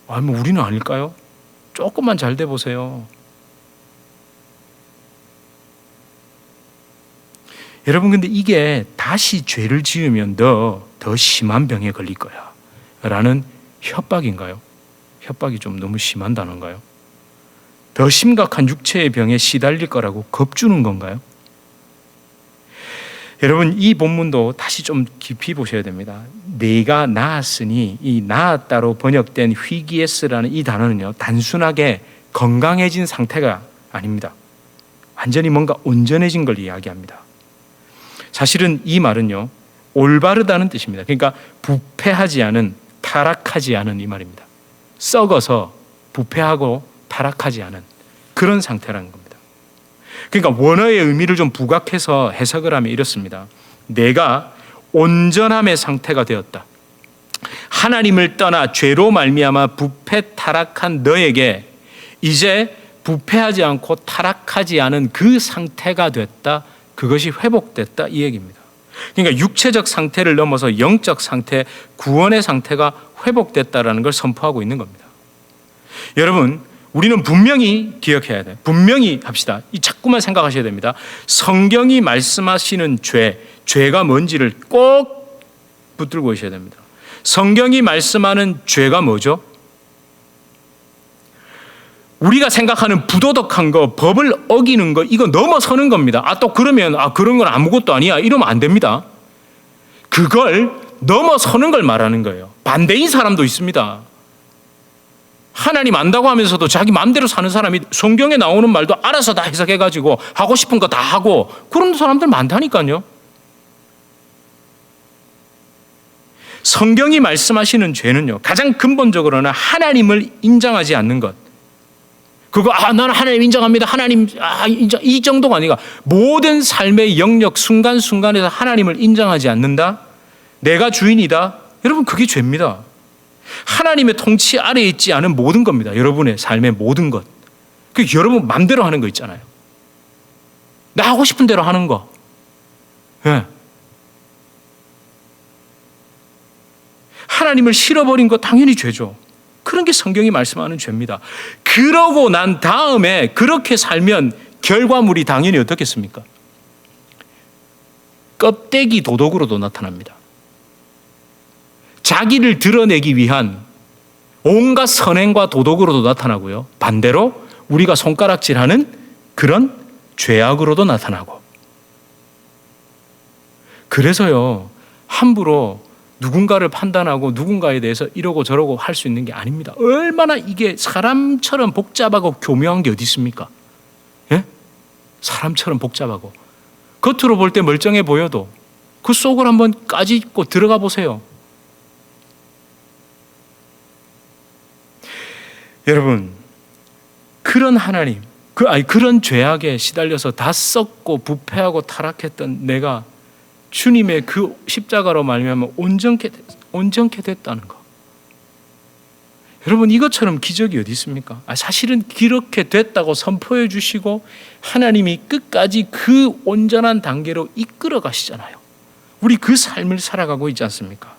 우리는 아닐까요? 조금만 잘 돼 보세요. 여러분, 근데 이게 다시 죄를 지으면 더 심한 병에 걸릴 거야 라는 협박인가요? 협박이 좀 너무 심한 단어인가요? 더 심각한 육체의 병에 시달릴 거라고 겁주는 건가요? 여러분, 이 본문도 다시 좀 깊이 보셔야 됩니다. 내가 나았으니, 이 나았다로 번역된 휘기에스라는 이 단어는요, 단순하게 건강해진 상태가 아닙니다. 완전히 뭔가 온전해진 걸 이야기합니다. 사실은 이 말은요, 올바르다는 뜻입니다. 그러니까 부패하지 않은, 타락하지 않은 이 말입니다. 썩어서 부패하고 타락하지 않은 그런 상태라는 겁니다. 그러니까 원어의 의미를 좀 부각해서 해석을 하면 이렇습니다. 내가 온전함의 상태가 되었다. 하나님을 떠나 죄로 말미암아 부패 타락한 너에게 이제 부패하지 않고 타락하지 않은 그 상태가 됐다. 그것이 회복됐다, 이 얘기입니다. 그러니까 육체적 상태를 넘어서 영적 상태, 구원의 상태가 회복됐다라는 걸 선포하고 있는 겁니다. 여러분, 우리는 분명히 기억해야 돼요. 분명히 합시다. 이 자꾸만 생각하셔야 됩니다. 성경이 말씀하시는 죄가 뭔지를 꼭 붙들고 있어야 됩니다. 성경이 말씀하는 죄가 뭐죠? 우리가 생각하는 부도덕한 거, 법을 어기는 거, 이거 넘어서는 겁니다. 또 그러면 그런 건 아무것도 아니야, 이러면 안 됩니다. 그걸 넘어서는 걸 말하는 거예요. 반대인 사람도 있습니다. 하나님 안다고 하면서도 자기 마음대로 사는 사람이 성경에 나오는 말도 알아서 다 해석해가지고 하고 싶은 거 다 하고 그런 사람들 많다니까요. 성경이 말씀하시는 죄는요, 가장 근본적으로는 하나님을 인정하지 않는 것. 그거 나는 하나님 인정합니다. 하나님 인정, 이 정도가 아니라 모든 삶의 영역 순간순간에서 하나님을 인정하지 않는다. 내가 주인이다. 여러분, 그게 죄입니다. 하나님의 통치 아래에 있지 않은 모든 겁니다. 여러분의 삶의 모든 것. 그 여러분 마음대로 하는 거 있잖아요. 나 하고 싶은 대로 하는 거. 네. 하나님을 싫어버린 거 당연히 죄죠. 그런 게 성경이 말씀하는 죄입니다. 그러고 난 다음에 그렇게 살면 결과물이 당연히 어떻겠습니까? 껍데기 도덕으로도 나타납니다. 자기를 드러내기 위한 온갖 선행과 도덕으로도 나타나고요. 반대로 우리가 손가락질하는 그런 죄악으로도 나타나고. 그래서요, 함부로 누군가를 판단하고 누군가에 대해서 이러고 저러고 할 수 있는 게 아닙니다. 얼마나 이게 사람처럼 복잡하고 교묘한 게 어디 있습니까? 예? 사람처럼 복잡하고 겉으로 볼 때 멀쩡해 보여도 그 속을 한번 까짓고 들어가 보세요. 여러분, 그런 하나님, 그런 죄악에 시달려서 다 썩고 부패하고 타락했던 내가 주님의 그 십자가로 말미암아 온전케 됐다는 거. 여러분, 이것처럼 기적이 어디 있습니까? 사실은 그렇게 됐다고 선포해 주시고 하나님이 끝까지 그 온전한 단계로 이끌어 가시잖아요. 우리 그 삶을 살아가고 있지 않습니까?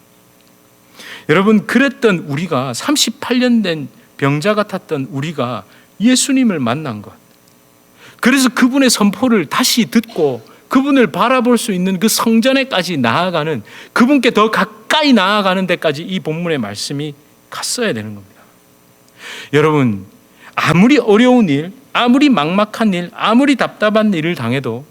여러분, 그랬던 우리가 38년 된 병자 같았던 우리가 예수님을 만난 것, 그래서 그분의 선포를 다시 듣고 그분을 바라볼 수 있는 그 성전에까지 나아가는, 그분께 더 가까이 나아가는 데까지 이 본문의 말씀이 갔어야 되는 겁니다. 여러분, 아무리 어려운 일, 아무리 막막한 일, 아무리 답답한 일을 당해도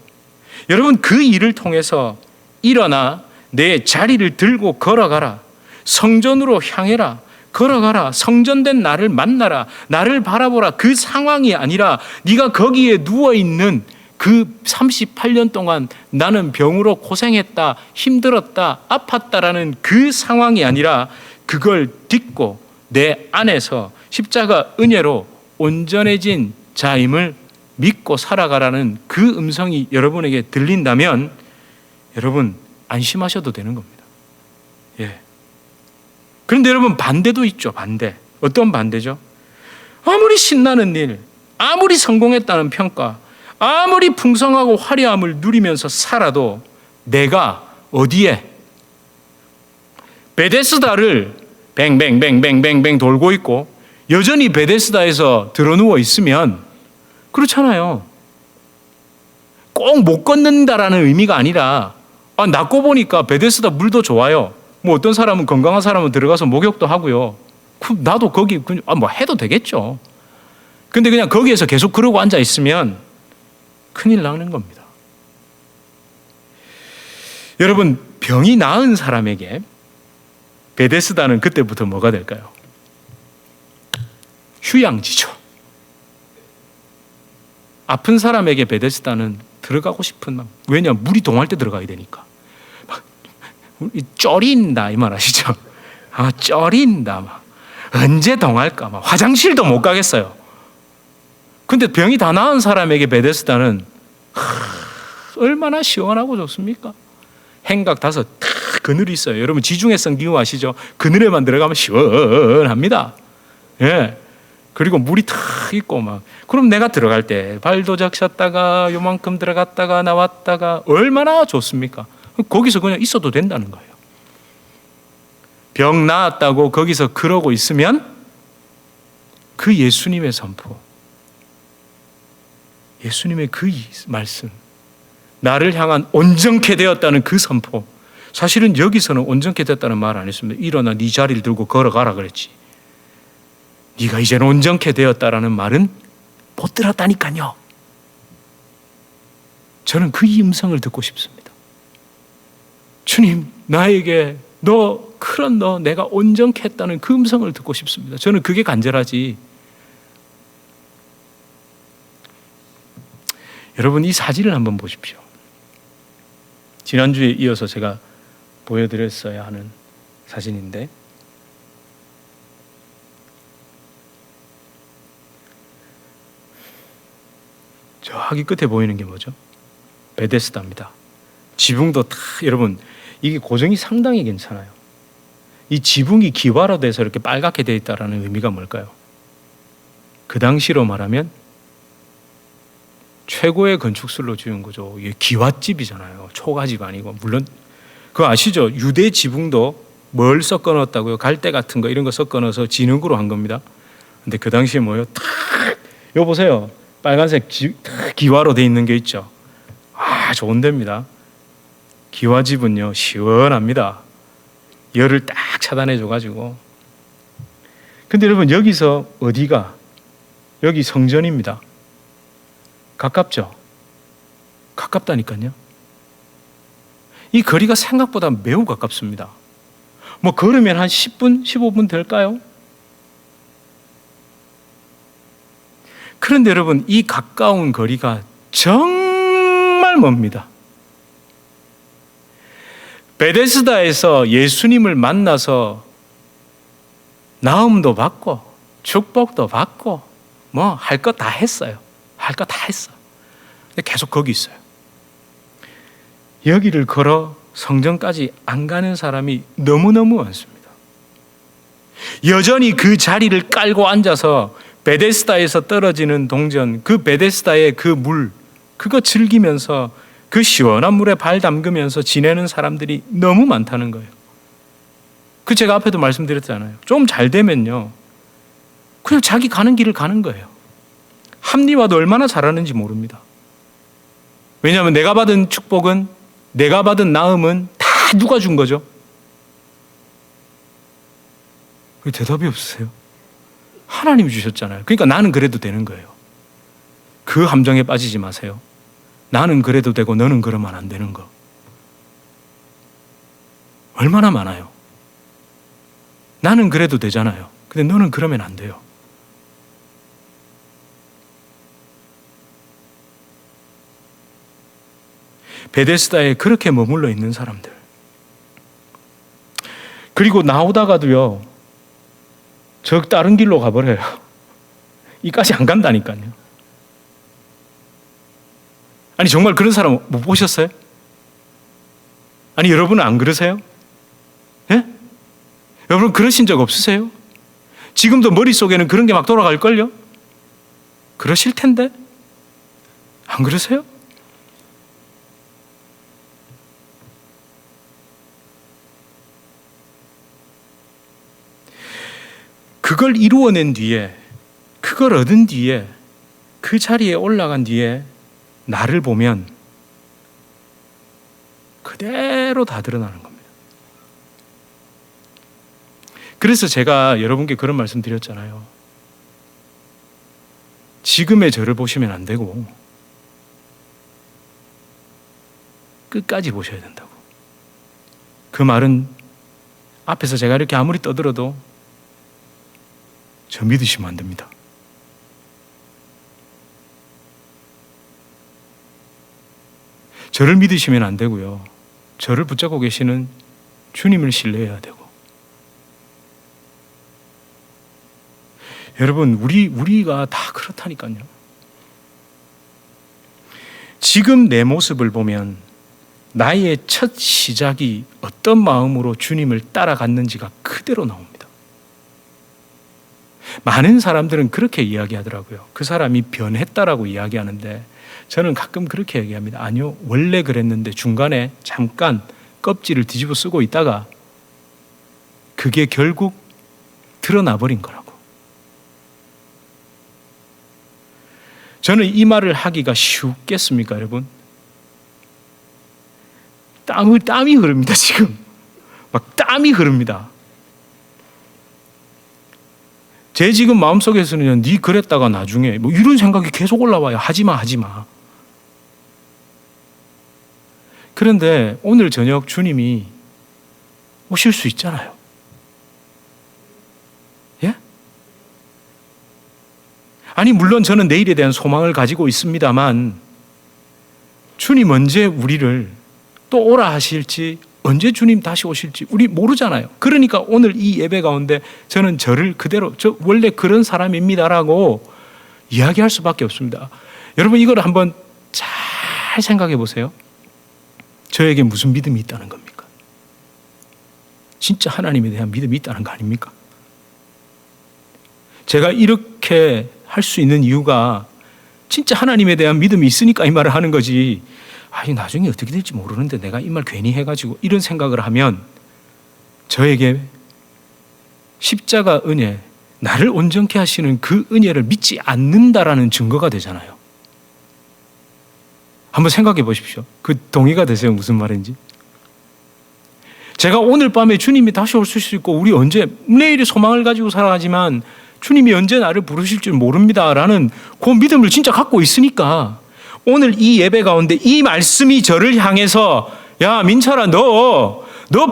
여러분, 그 일을 통해서 일어나 내 자리를 들고 걸어가라, 성전으로 향해라, 걸어가라, 성전된 나를 만나라, 나를 바라보라, 그 상황이 아니라 네가 거기에 누워있는 그 38년 동안 나는 병으로 고생했다, 힘들었다, 아팠다라는 그 상황이 아니라 그걸 딛고 내 안에서 십자가 은혜로 온전해진 자임을 믿고 살아가라는 그 음성이 여러분에게 들린다면 여러분 안심하셔도 되는 겁니다. 예. 그런데 여러분, 반대도 있죠. 반대. 어떤 반대죠? 아무리 신나는 일, 아무리 성공했다는 평가, 아무리 풍성하고 화려함을 누리면서 살아도 내가 어디에 베데스다를 뱅뱅뱅뱅뱅뱅 돌고 있고 여전히 베데스다에서 드러누워 있으면 그렇잖아요. 꼭 못 걷는다라는 의미가 아니라 낫고 보니까 베데스다 물도 좋아요. 뭐 어떤 사람은, 건강한 사람은 들어가서 목욕도 하고요. 나도 거기 뭐 해도 되겠죠. 근데 그냥 거기에서 계속 그러고 앉아 있으면 큰일 나는 겁니다. 여러분, 병이 나은 사람에게 베데스다는 그때부터 뭐가 될까요? 휴양지죠. 아픈 사람에게 베데스다는 들어가고 싶은 마음. 왜냐? 물이 동할 때 들어가야 되니까. 막 쩌린다 이 말 아시죠? 쩌린다 막. 언제 동할까? 막 화장실도 못 가겠어요. 근데 병이 다 나은 사람에게 베데스다는 얼마나 시원하고 좋습니까? 행각 5 그늘이 있어요. 여러분 지중해성 기후 아시죠? 그늘에만 들어가면 시원합니다. 예. 그리고 물이 탁 있고 막. 그럼 내가 들어갈 때 발도 적셨다가 요만큼 들어갔다가 나왔다가 얼마나 좋습니까? 거기서 그냥 있어도 된다는 거예요. 병 나았다고 거기서 그러고 있으면 그 예수님의 선포, 예수님의 그 말씀, 나를 향한 온전케 되었다는 그 선포. 사실은 여기서는 온전케 되었다는 말 안 했습니다. 일어나 네 자리를 들고 걸어가라 그랬지. 네가 이제는 온전케 되었다라는 말은 못 들었다니까요. 저는 그 음성을 듣고 싶습니다. 주님, 나에게 그런 내가 온전케 했다는 그 음성을 듣고 싶습니다. 저는 그게 간절하지. 여러분, 이 사진을 한번 보십시오. 지난주에 이어서 제가 보여드렸어야 하는 사진인데, 저기 끝에 보이는 게 뭐죠? 베데스다입니다. 지붕도 여러분, 이게 고정이 상당히 괜찮아요. 이 지붕이 기와로 돼서 이렇게 빨갛게 되어 있다는 의미가 뭘까요? 그 당시로 말하면 최고의 건축술로 지은 거죠. 이게 기와집이잖아요. 초가지가 아니고. 물론 그거 아시죠? 유대 지붕도 뭘 섞어 넣었다고요? 갈대 같은 거 이런 거 섞어 넣어서 진흙으로 한 겁니다. 근데 그 당시에 뭐예요? 이거 보세요. 빨간색 기와로 돼 있는 게 있죠. 좋은 데입니다. 기와집은요 시원합니다. 열을 딱 차단해 줘가지고. 근데 여러분, 여기서 어디가? 여기 성전입니다. 가깝죠? 가깝다니까요. 이 거리가 생각보다 매우 가깝습니다. 뭐 걸으면 한 10분, 15분 될까요? 그런데 여러분, 이 가까운 거리가 정말 멉니다. 베데스다에서 예수님을 만나서 나음도 받고 축복도 받고 뭐 할 것 다 했어요. 할 거 다 했어. 근데 계속 거기 있어요. 여기를 걸어 성전까지 안 가는 사람이 너무너무 많습니다. 여전히 그 자리를 깔고 앉아서 베데스다에서 떨어지는 동전, 그 베데스다의 그 물, 그거 즐기면서 그 시원한 물에 발 담그면서 지내는 사람들이 너무 많다는 거예요. 그 제가 앞에도 말씀드렸잖아요. 좀 잘 되면요, 그냥 자기 가는 길을 가는 거예요. 합리화도 얼마나 잘하는지 모릅니다. 왜냐하면 내가 받은 축복은, 내가 받은 나음은 다 누가 준 거죠? 왜 대답이 없으세요? 하나님이 주셨잖아요. 그러니까 나는 그래도 되는 거예요. 그 함정에 빠지지 마세요. 나는 그래도 되고 너는 그러면 안 되는 거 얼마나 많아요. 나는 그래도 되잖아요. 근데 너는 그러면 안 돼요. 베데스다에 그렇게 머물러 있는 사람들, 그리고 나오다가도요 저 다른 길로 가버려요. 이까지 안 간다니까요. 아니 정말 그런 사람 못 보셨어요? 아니 여러분은 안 그러세요? 예? 여러분 그러신 적 없으세요? 지금도 머릿속에는 그런 게 막 돌아갈걸요? 그러실 텐데 안 그러세요? 그걸 이루어낸 뒤에, 그걸 얻은 뒤에, 그 자리에 올라간 뒤에 나를 보면 그대로 다 드러나는 겁니다. 그래서 제가 여러분께 그런 말씀 드렸잖아요. 지금의 저를 보시면 안 되고 끝까지 보셔야 된다고. 그 말은 앞에서 제가 이렇게 아무리 떠들어도 저 믿으시면 안 됩니다. 저를 믿으시면 안 되고요. 저를 붙잡고 계시는 주님을 신뢰해야 되고. 여러분, 우리가 다 그렇다니까요. 지금 내 모습을 보면 나의 첫 시작이 어떤 마음으로 주님을 따라갔는지가 그대로 나옵니다. 많은 사람들은 그렇게 이야기하더라고요. 그 사람이 변했다라고 이야기하는데 저는 가끔 그렇게 얘기합니다. 아니요, 원래 그랬는데 중간에 잠깐 껍질을 뒤집어 쓰고 있다가 그게 결국 드러나 버린 거라고. 저는 이 말을 하기가 쉽겠습니까, 여러분? 땀이 흐릅니다, 지금. 막 땀이 흐릅니다. 제 지금 마음속에서는 네 그랬다가 나중에 뭐 이런 생각이 계속 올라와요. 하지마. 그런데 오늘 저녁 주님이 오실 수 있잖아요. 예? 아니, 물론 저는 내일에 대한 소망을 가지고 있습니다만 주님 언제 우리를 또 오라 하실지, 언제 주님 다시 오실지 우리 모르잖아요. 그러니까 오늘 이 예배 가운데 저는 저를 그대로 저 원래 그런 사람입니다라고 이야기할 수밖에 없습니다. 여러분, 이걸 한번 잘 생각해 보세요. 저에게 무슨 믿음이 있다는 겁니까? 진짜 하나님에 대한 믿음이 있다는 거 아닙니까? 제가 이렇게 할 수 있는 이유가 진짜 하나님에 대한 믿음이 있으니까 이 말을 하는 거지. 이 나중에 어떻게 될지 모르는데 내가 이 말 괜히 해가지고 이런 생각을 하면 저에게 십자가 은혜, 나를 온전케 하시는 그 은혜를 믿지 않는다라는 증거가 되잖아요. 한번 생각해 보십시오. 그 동의가 되세요? 무슨 말인지. 제가 오늘 밤에 주님이 다시 올 수 있고 우리 언제 내일의 소망을 가지고 살아가지만 주님이 언제 나를 부르실 줄 모릅니다라는 그 믿음을 진짜 갖고 있으니까 오늘 이 예배 가운데 이 말씀이 저를 향해서 야 민철아, 너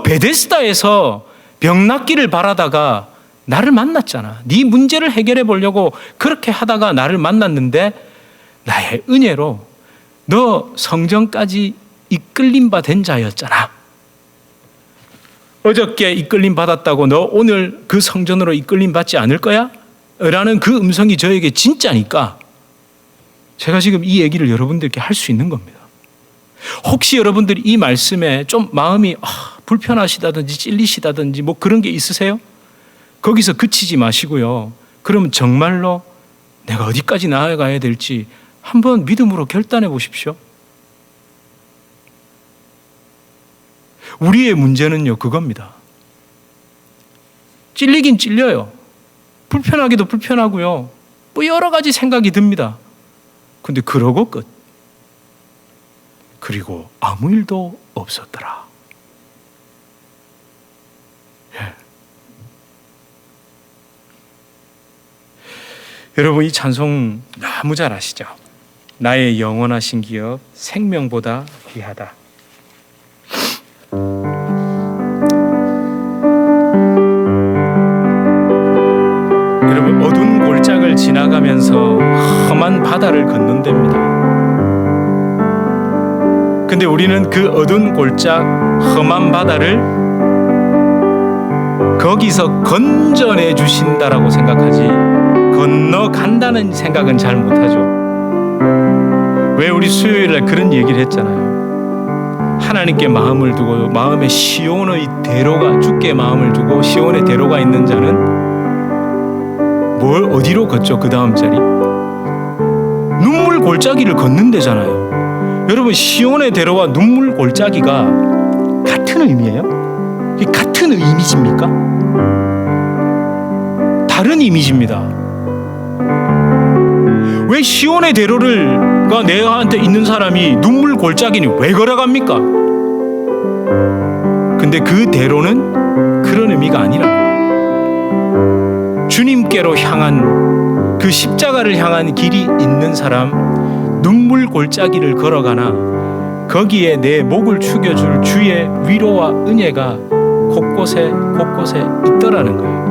베데스다에서 병 낫기를 바라다가 나를 만났잖아. 네 문제를 해결해 보려고 그렇게 하다가 나를 만났는데 나의 은혜로 너 성전까지 이끌림 받은 자였잖아. 어저께 이끌림 받았다고 너 오늘 그 성전으로 이끌림 받지 않을 거야? 라는 그 음성이 저에게 진짜니까 제가 지금 이 얘기를 여러분들께 할 수 있는 겁니다. 혹시 여러분들이 이 말씀에 좀 마음이 불편하시다든지 찔리시다든지 뭐 그런 게 있으세요? 거기서 그치지 마시고요. 그러면 정말로 내가 어디까지 나아가야 될지 한번 믿음으로 결단해 보십시오. 우리의 문제는요, 그겁니다. 찔리긴 찔려요. 불편하기도 불편하고요. 뭐 여러 가지 생각이 듭니다. 근데 그러고 끝. 그리고 아무 일도 없었더라. 예. 여러분, 이 찬송 너무 잘 아시죠? 나의 영원하신 기업 생명보다 귀하다. 여러분, 어두운 골짜기를 지나가면서 험한 바다를 걷는답니다. 근데 우리는 그 어두운 골짝 험한 바다를 거기서 건져내 주신다라고 생각하지 건너간다는 생각은 잘 못하죠. 왜 우리 수요일에 그런 얘기를 했잖아요. 하나님께 마음을 두고 마음에 시온의 대로가, 주께 마음을 두고 시온의 대로가 있는 자는 뭘 어디로 걷죠? 그 다음 자리 눈물 골짜기를 걷는 데잖아요. 여러분, 시온의 대로와 눈물 골짜기가 같은 의미예요? 이게 같은 이미지입니까? 다른 이미지입니다. 왜 시온의 대로가 내한테 있는 사람이 눈물 골짜기는 왜 걸어갑니까? 근데 그 대로는 그런 의미가 아니라 주님께로 향한 그 십자가를 향한 길이 있는 사람, 눈물 골짜기를 걸어가나 거기에 내 목을 축여줄 주의 위로와 은혜가 곳곳에 있더라는 거예요.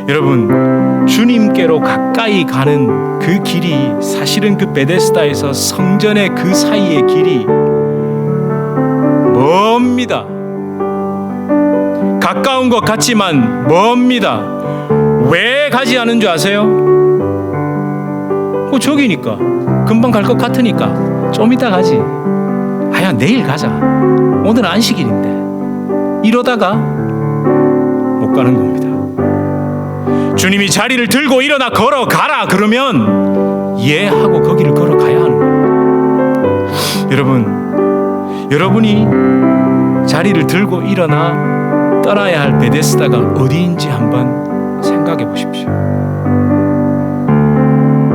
여러분, 주님께로 가까이 가는 그 길이 사실은 그 베데스다에서 성전의 그 사이의 길이 멉니다. 가까운 것 같지만 멉니다. 왜 가지 않은 줄 아세요? 저기니까, 금방 갈 것 같으니까 좀 이따 가지. 아야, 내일 가자. 오늘 안식일인데. 이러다가 못 가는 겁니다. 주님이 자리를 들고 일어나 걸어가라 그러면 예 하고 거기를 걸어가야 하는 거예요. 여러분이 자리를 들고 일어나 떠나야 할 베데스다가 어디인지 한번 생각해 보십시오.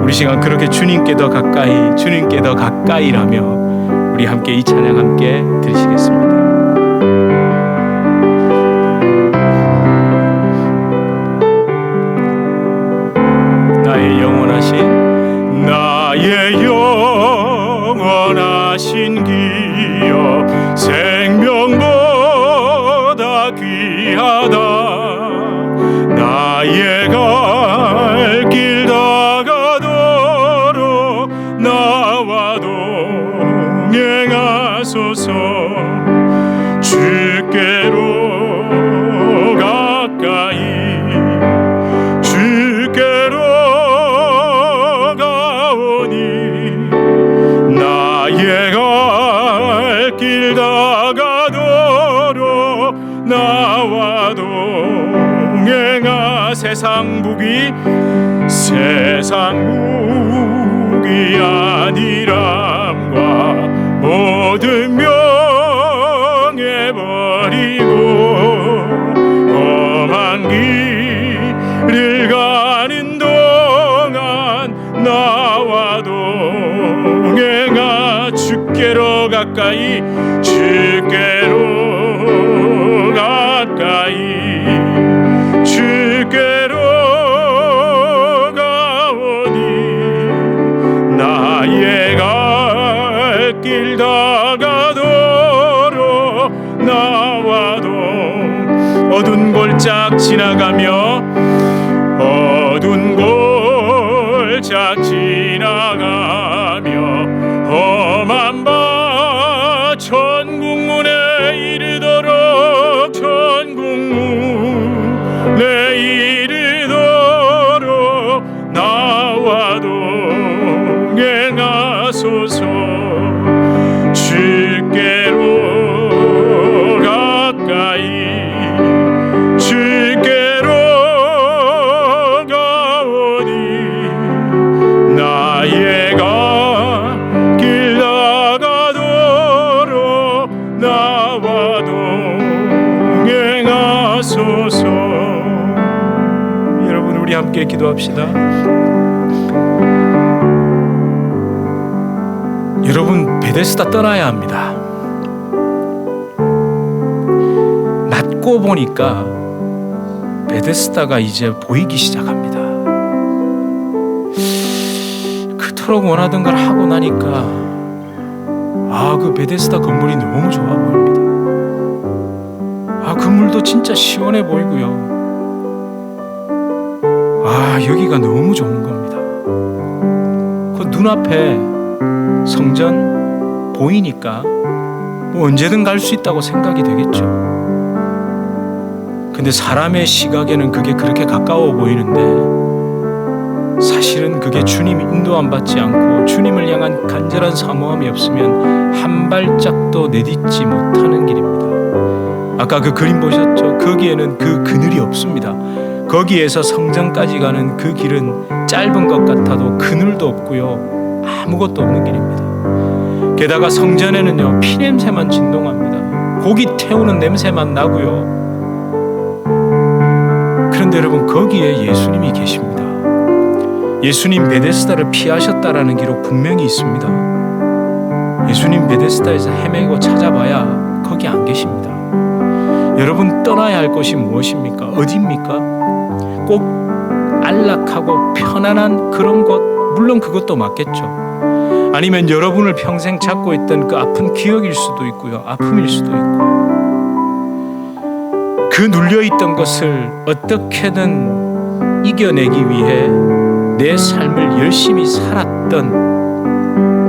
우리 시간 그렇게 주님께 더 가까이라며 우리 함께 이 찬양 함께 드리시겠습니다. 나의 영원하신 기여 생명보다 귀하다. 나의 갈 길 다가도록 나와 동행하소서. 주께로 나와 동행하. 세상 무기 아니람과 모든 명예 버리고 험한 길을 가는 동안 나와 동행하. 주께로 가까이 가오니 나의 갈 길 다가도록 나와 어두운 골짝 지나가며 험한 바 천국문에 이르도록 나와 동행하소서. 주께로 가오니 나의 길 다가도록 나와 동행하소서. 여러분, 우리 함께 기도합시다. 여러분, 베데스다 떠나야 합니다. 낮고 보니까 베데스다가 이제 보이기 시작합니다. 그토록 원하던 걸 하고 나니까 그 베데스다 건물이 너무 좋아 보입니다. 건물도 진짜 시원해 보이고요. 여기가 너무 좋은 겁니다. 그 눈앞에 성전 보이니까 언제든 갈 수 있다고 생각이 되겠죠. 근데 사람의 시각에는 그게 그렇게 가까워 보이는데 사실은 그게 주님이 인도 안 받지 않고 주님을 향한 간절한 사모함이 없으면 한 발짝도 내딛지 못하는 길입니다. 아까 그 그림 보셨죠? 거기에는 그 그늘이 없습니다. 거기에서 성전까지 가는 그 길은 짧은 것 같아도 그늘도 없고요, 아무것도 없는 길입니다. 게다가 성전에는요, 피냄새만 진동합니다. 고기 태우는 냄새만 나고요. 그런데 여러분, 거기에 예수님이 계십니다. 예수님 베데스다를 피하셨다라는 기록 분명히 있습니다. 예수님 베데스다에서 헤매고 찾아봐야 거기 안 계십니다. 여러분, 떠나야 할 곳이 무엇입니까? 어디입니까? 꼭 안락하고 편안한 그런 곳, 물론 그것도 맞겠죠. 아니면 여러분을 평생 찾고 있던 그 아픈 기억일 수도 있고요, 아픔일 수도 있고, 그 눌려있던 것을 어떻게든 이겨내기 위해 내 삶을 열심히 살았던,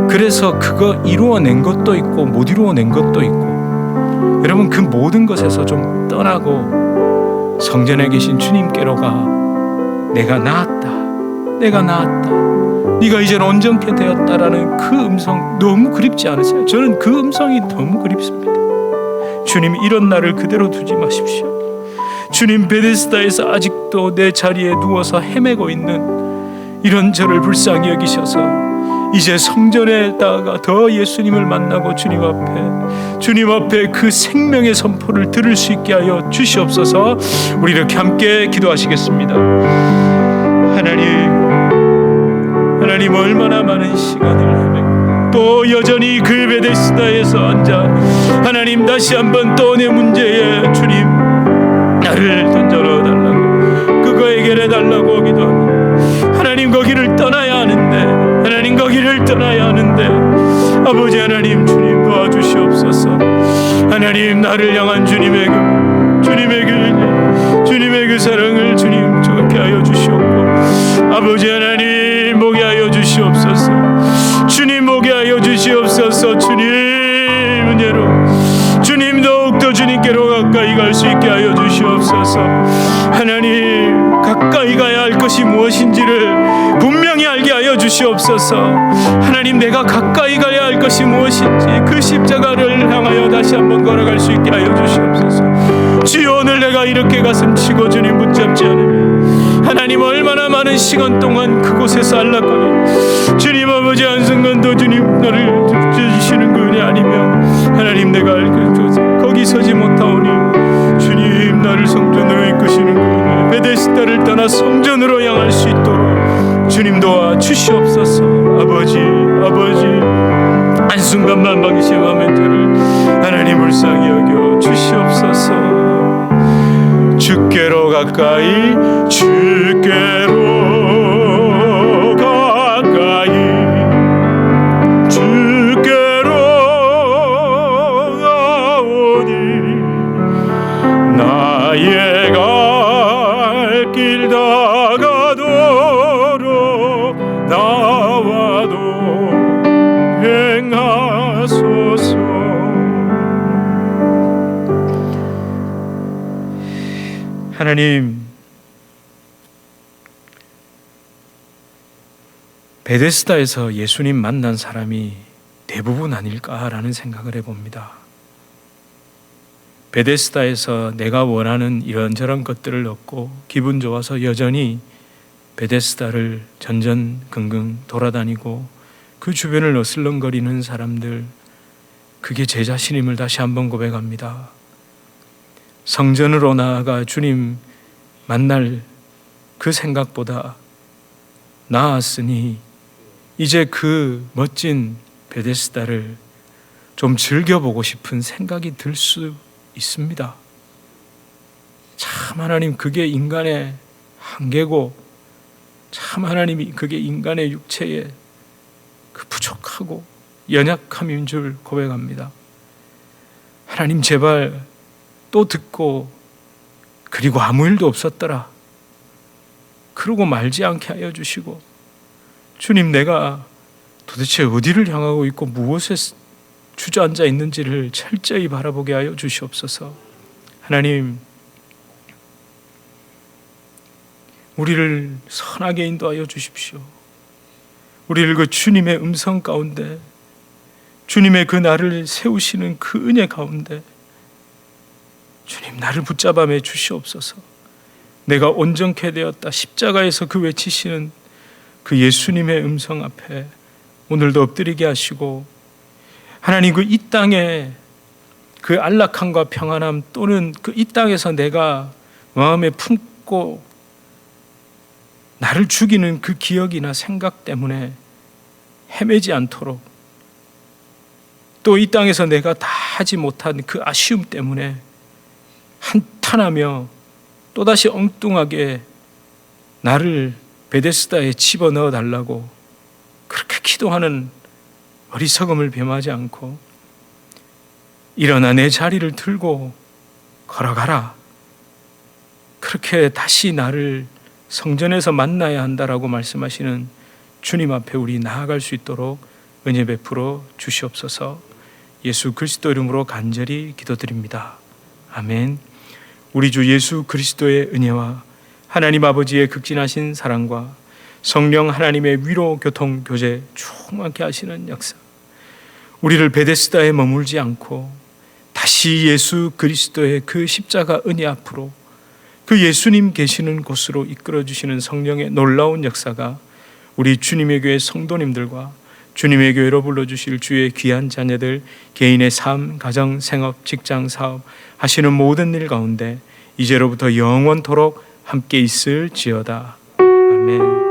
그래서 그거 이루어낸 것도 있고 못 이루어낸 것도 있고, 여러분 그 모든 것에서 좀 떠나고 성전에 계신 주님께로 가. 내가 나았다, 내가 나았다, 네가 이제는 온전케 되었다라는 그 음성 너무 그립지 않으세요? 저는 그 음성이 너무 그립습니다. 주님, 이런 나를 그대로 두지 마십시오. 주님, 베데스다에서 아직도 내 자리에 누워서 헤매고 있는 이런 저를 불쌍히 여기셔서 이제 성전에다가 더 예수님을 만나고 주님 앞에 그 생명의 선포를 들을 수 있게 하여 주시옵소서. 우리 이렇게 함께 기도하시겠습니다. 하나님 얼마나 많은 시간을 헤매고 또 여전히 그 베데스다에서 앉아 하나님 다시 한번 또 내 문제에 주님 나를 던져 달라고, 그거 해결해 달라고 기도합니다. 하나님 거기를 떠나야 하는데, 하나님 거기를 떠나야 하는데, 아버지 하나님 주님 도와주시옵소서. 하나님 나를 향한 주님의 그 사랑을 주님 좋게 하여 주시옵고, 아버지 하나님 보게 하여 주시옵소서. 주님 보게 하여 주시옵소서. 주님 은혜로 주님 더욱더 주님께로 가까이 갈 수 있게 하여 주시옵소서. 하나님 가까이 가야 할 것이 무엇인지를 분명히 알게 하여 주시옵소서. 하나님 내가 가까이 가야 할 것이 무엇인지 그 십자가를 향하여 다시 한번 걸어갈 수 있게 하여 주시옵소서. 주여, 오늘 내가 이렇게 가슴 치고 주님 붙잡지 않으면 하나님 얼마나 많은 시간 동안 그곳에서 안락하게 주님 아버지 한순간도 주님 나를 주시는 그 은혜 아니면 하나님 내가 거기 서지 못하오니 주님 나를 성전으로 이끄시는 그 은혜, 베데스다를 떠나 성전으로 향할 수 있도록 주님 도와 주시옵소서. 아버지 한순간만 방심하면 저를 하나님 불쌍히 여겨 주시옵소서. 주께로 가까이, 주께로 가까이, 주께로 가오니 나의 갈 길 다가도록 나와도 행하소서. 하나님, 베데스다에서 예수님 만난 사람이 대부분 아닐까라는 생각을 해봅니다. 베데스다에서 내가 원하는 이런저런 것들을 얻고 기분 좋아서 여전히 베데스다를 전전긍긍 돌아다니고 그 주변을 어슬렁거리는 사람들, 그게 제 자신임을 다시 한번 고백합니다. 성전으로 나아가 주님 만날 그 생각보다 나았으니 이제 그 멋진 베데스다를 좀 즐겨보고 싶은 생각이 들 수 있습니다. 참 하나님, 그게 인간의 한계고 참 하나님이 그게 인간의 육체의 그 부족하고 연약함인 줄 고백합니다. 하나님 제발 또 듣고 그리고 아무 일도 없었더라 그러고 말지 않게 하여 주시고, 주님 내가 도대체 어디를 향하고 있고 무엇에 주저앉아 있는지를 철저히 바라보게 하여 주시옵소서. 하나님, 우리를 선하게 인도하여 주십시오. 우리를 그 주님의 음성 가운데, 주님의 그 나를 세우시는 그 은혜 가운데 주님 나를 붙잡아 매 주시옵소서. 내가 온전케 되었다 십자가에서 그 외치시는 그 예수님의 음성 앞에 오늘도 엎드리게 하시고, 하나님 그 이 땅에 그 안락함과 평안함 또는 그 이 땅에서 내가 마음에 품고 나를 죽이는 그 기억이나 생각 때문에 헤매지 않도록, 또 이 땅에서 내가 다 하지 못한 그 아쉬움 때문에 한탄하며 또다시 엉뚱하게 나를 베데스다에 집어넣어 달라고 그렇게 기도하는 어리석음을 범하지 않고 일어나 내 자리를 들고 걸어가라. 그렇게 다시 나를 성전에서 만나야 한다라고 말씀하시는 주님 앞에 우리 나아갈 수 있도록 은혜 베풀어 주시옵소서. 예수 그리스도 이름으로 간절히 기도드립니다. 아멘. 우리 주 예수 그리스도의 은혜와 하나님 아버지의 극진하신 사랑과 성령 하나님의 위로 교통 교제 충만케 하시는 역사, 우리를 베데스다에 머물지 않고 다시 예수 그리스도의 그 십자가 은혜 앞으로 그 예수님 계시는 곳으로 이끌어 주시는 성령의 놀라운 역사가 우리 주님의 교회 성도님들과 주님의 교회로 불러주실 주의 귀한 자녀들 개인의 삶, 가정, 생업, 직장, 사업 하시는 모든 일 가운데 이제로부터 영원토록 함께 있을지어다. 아멘.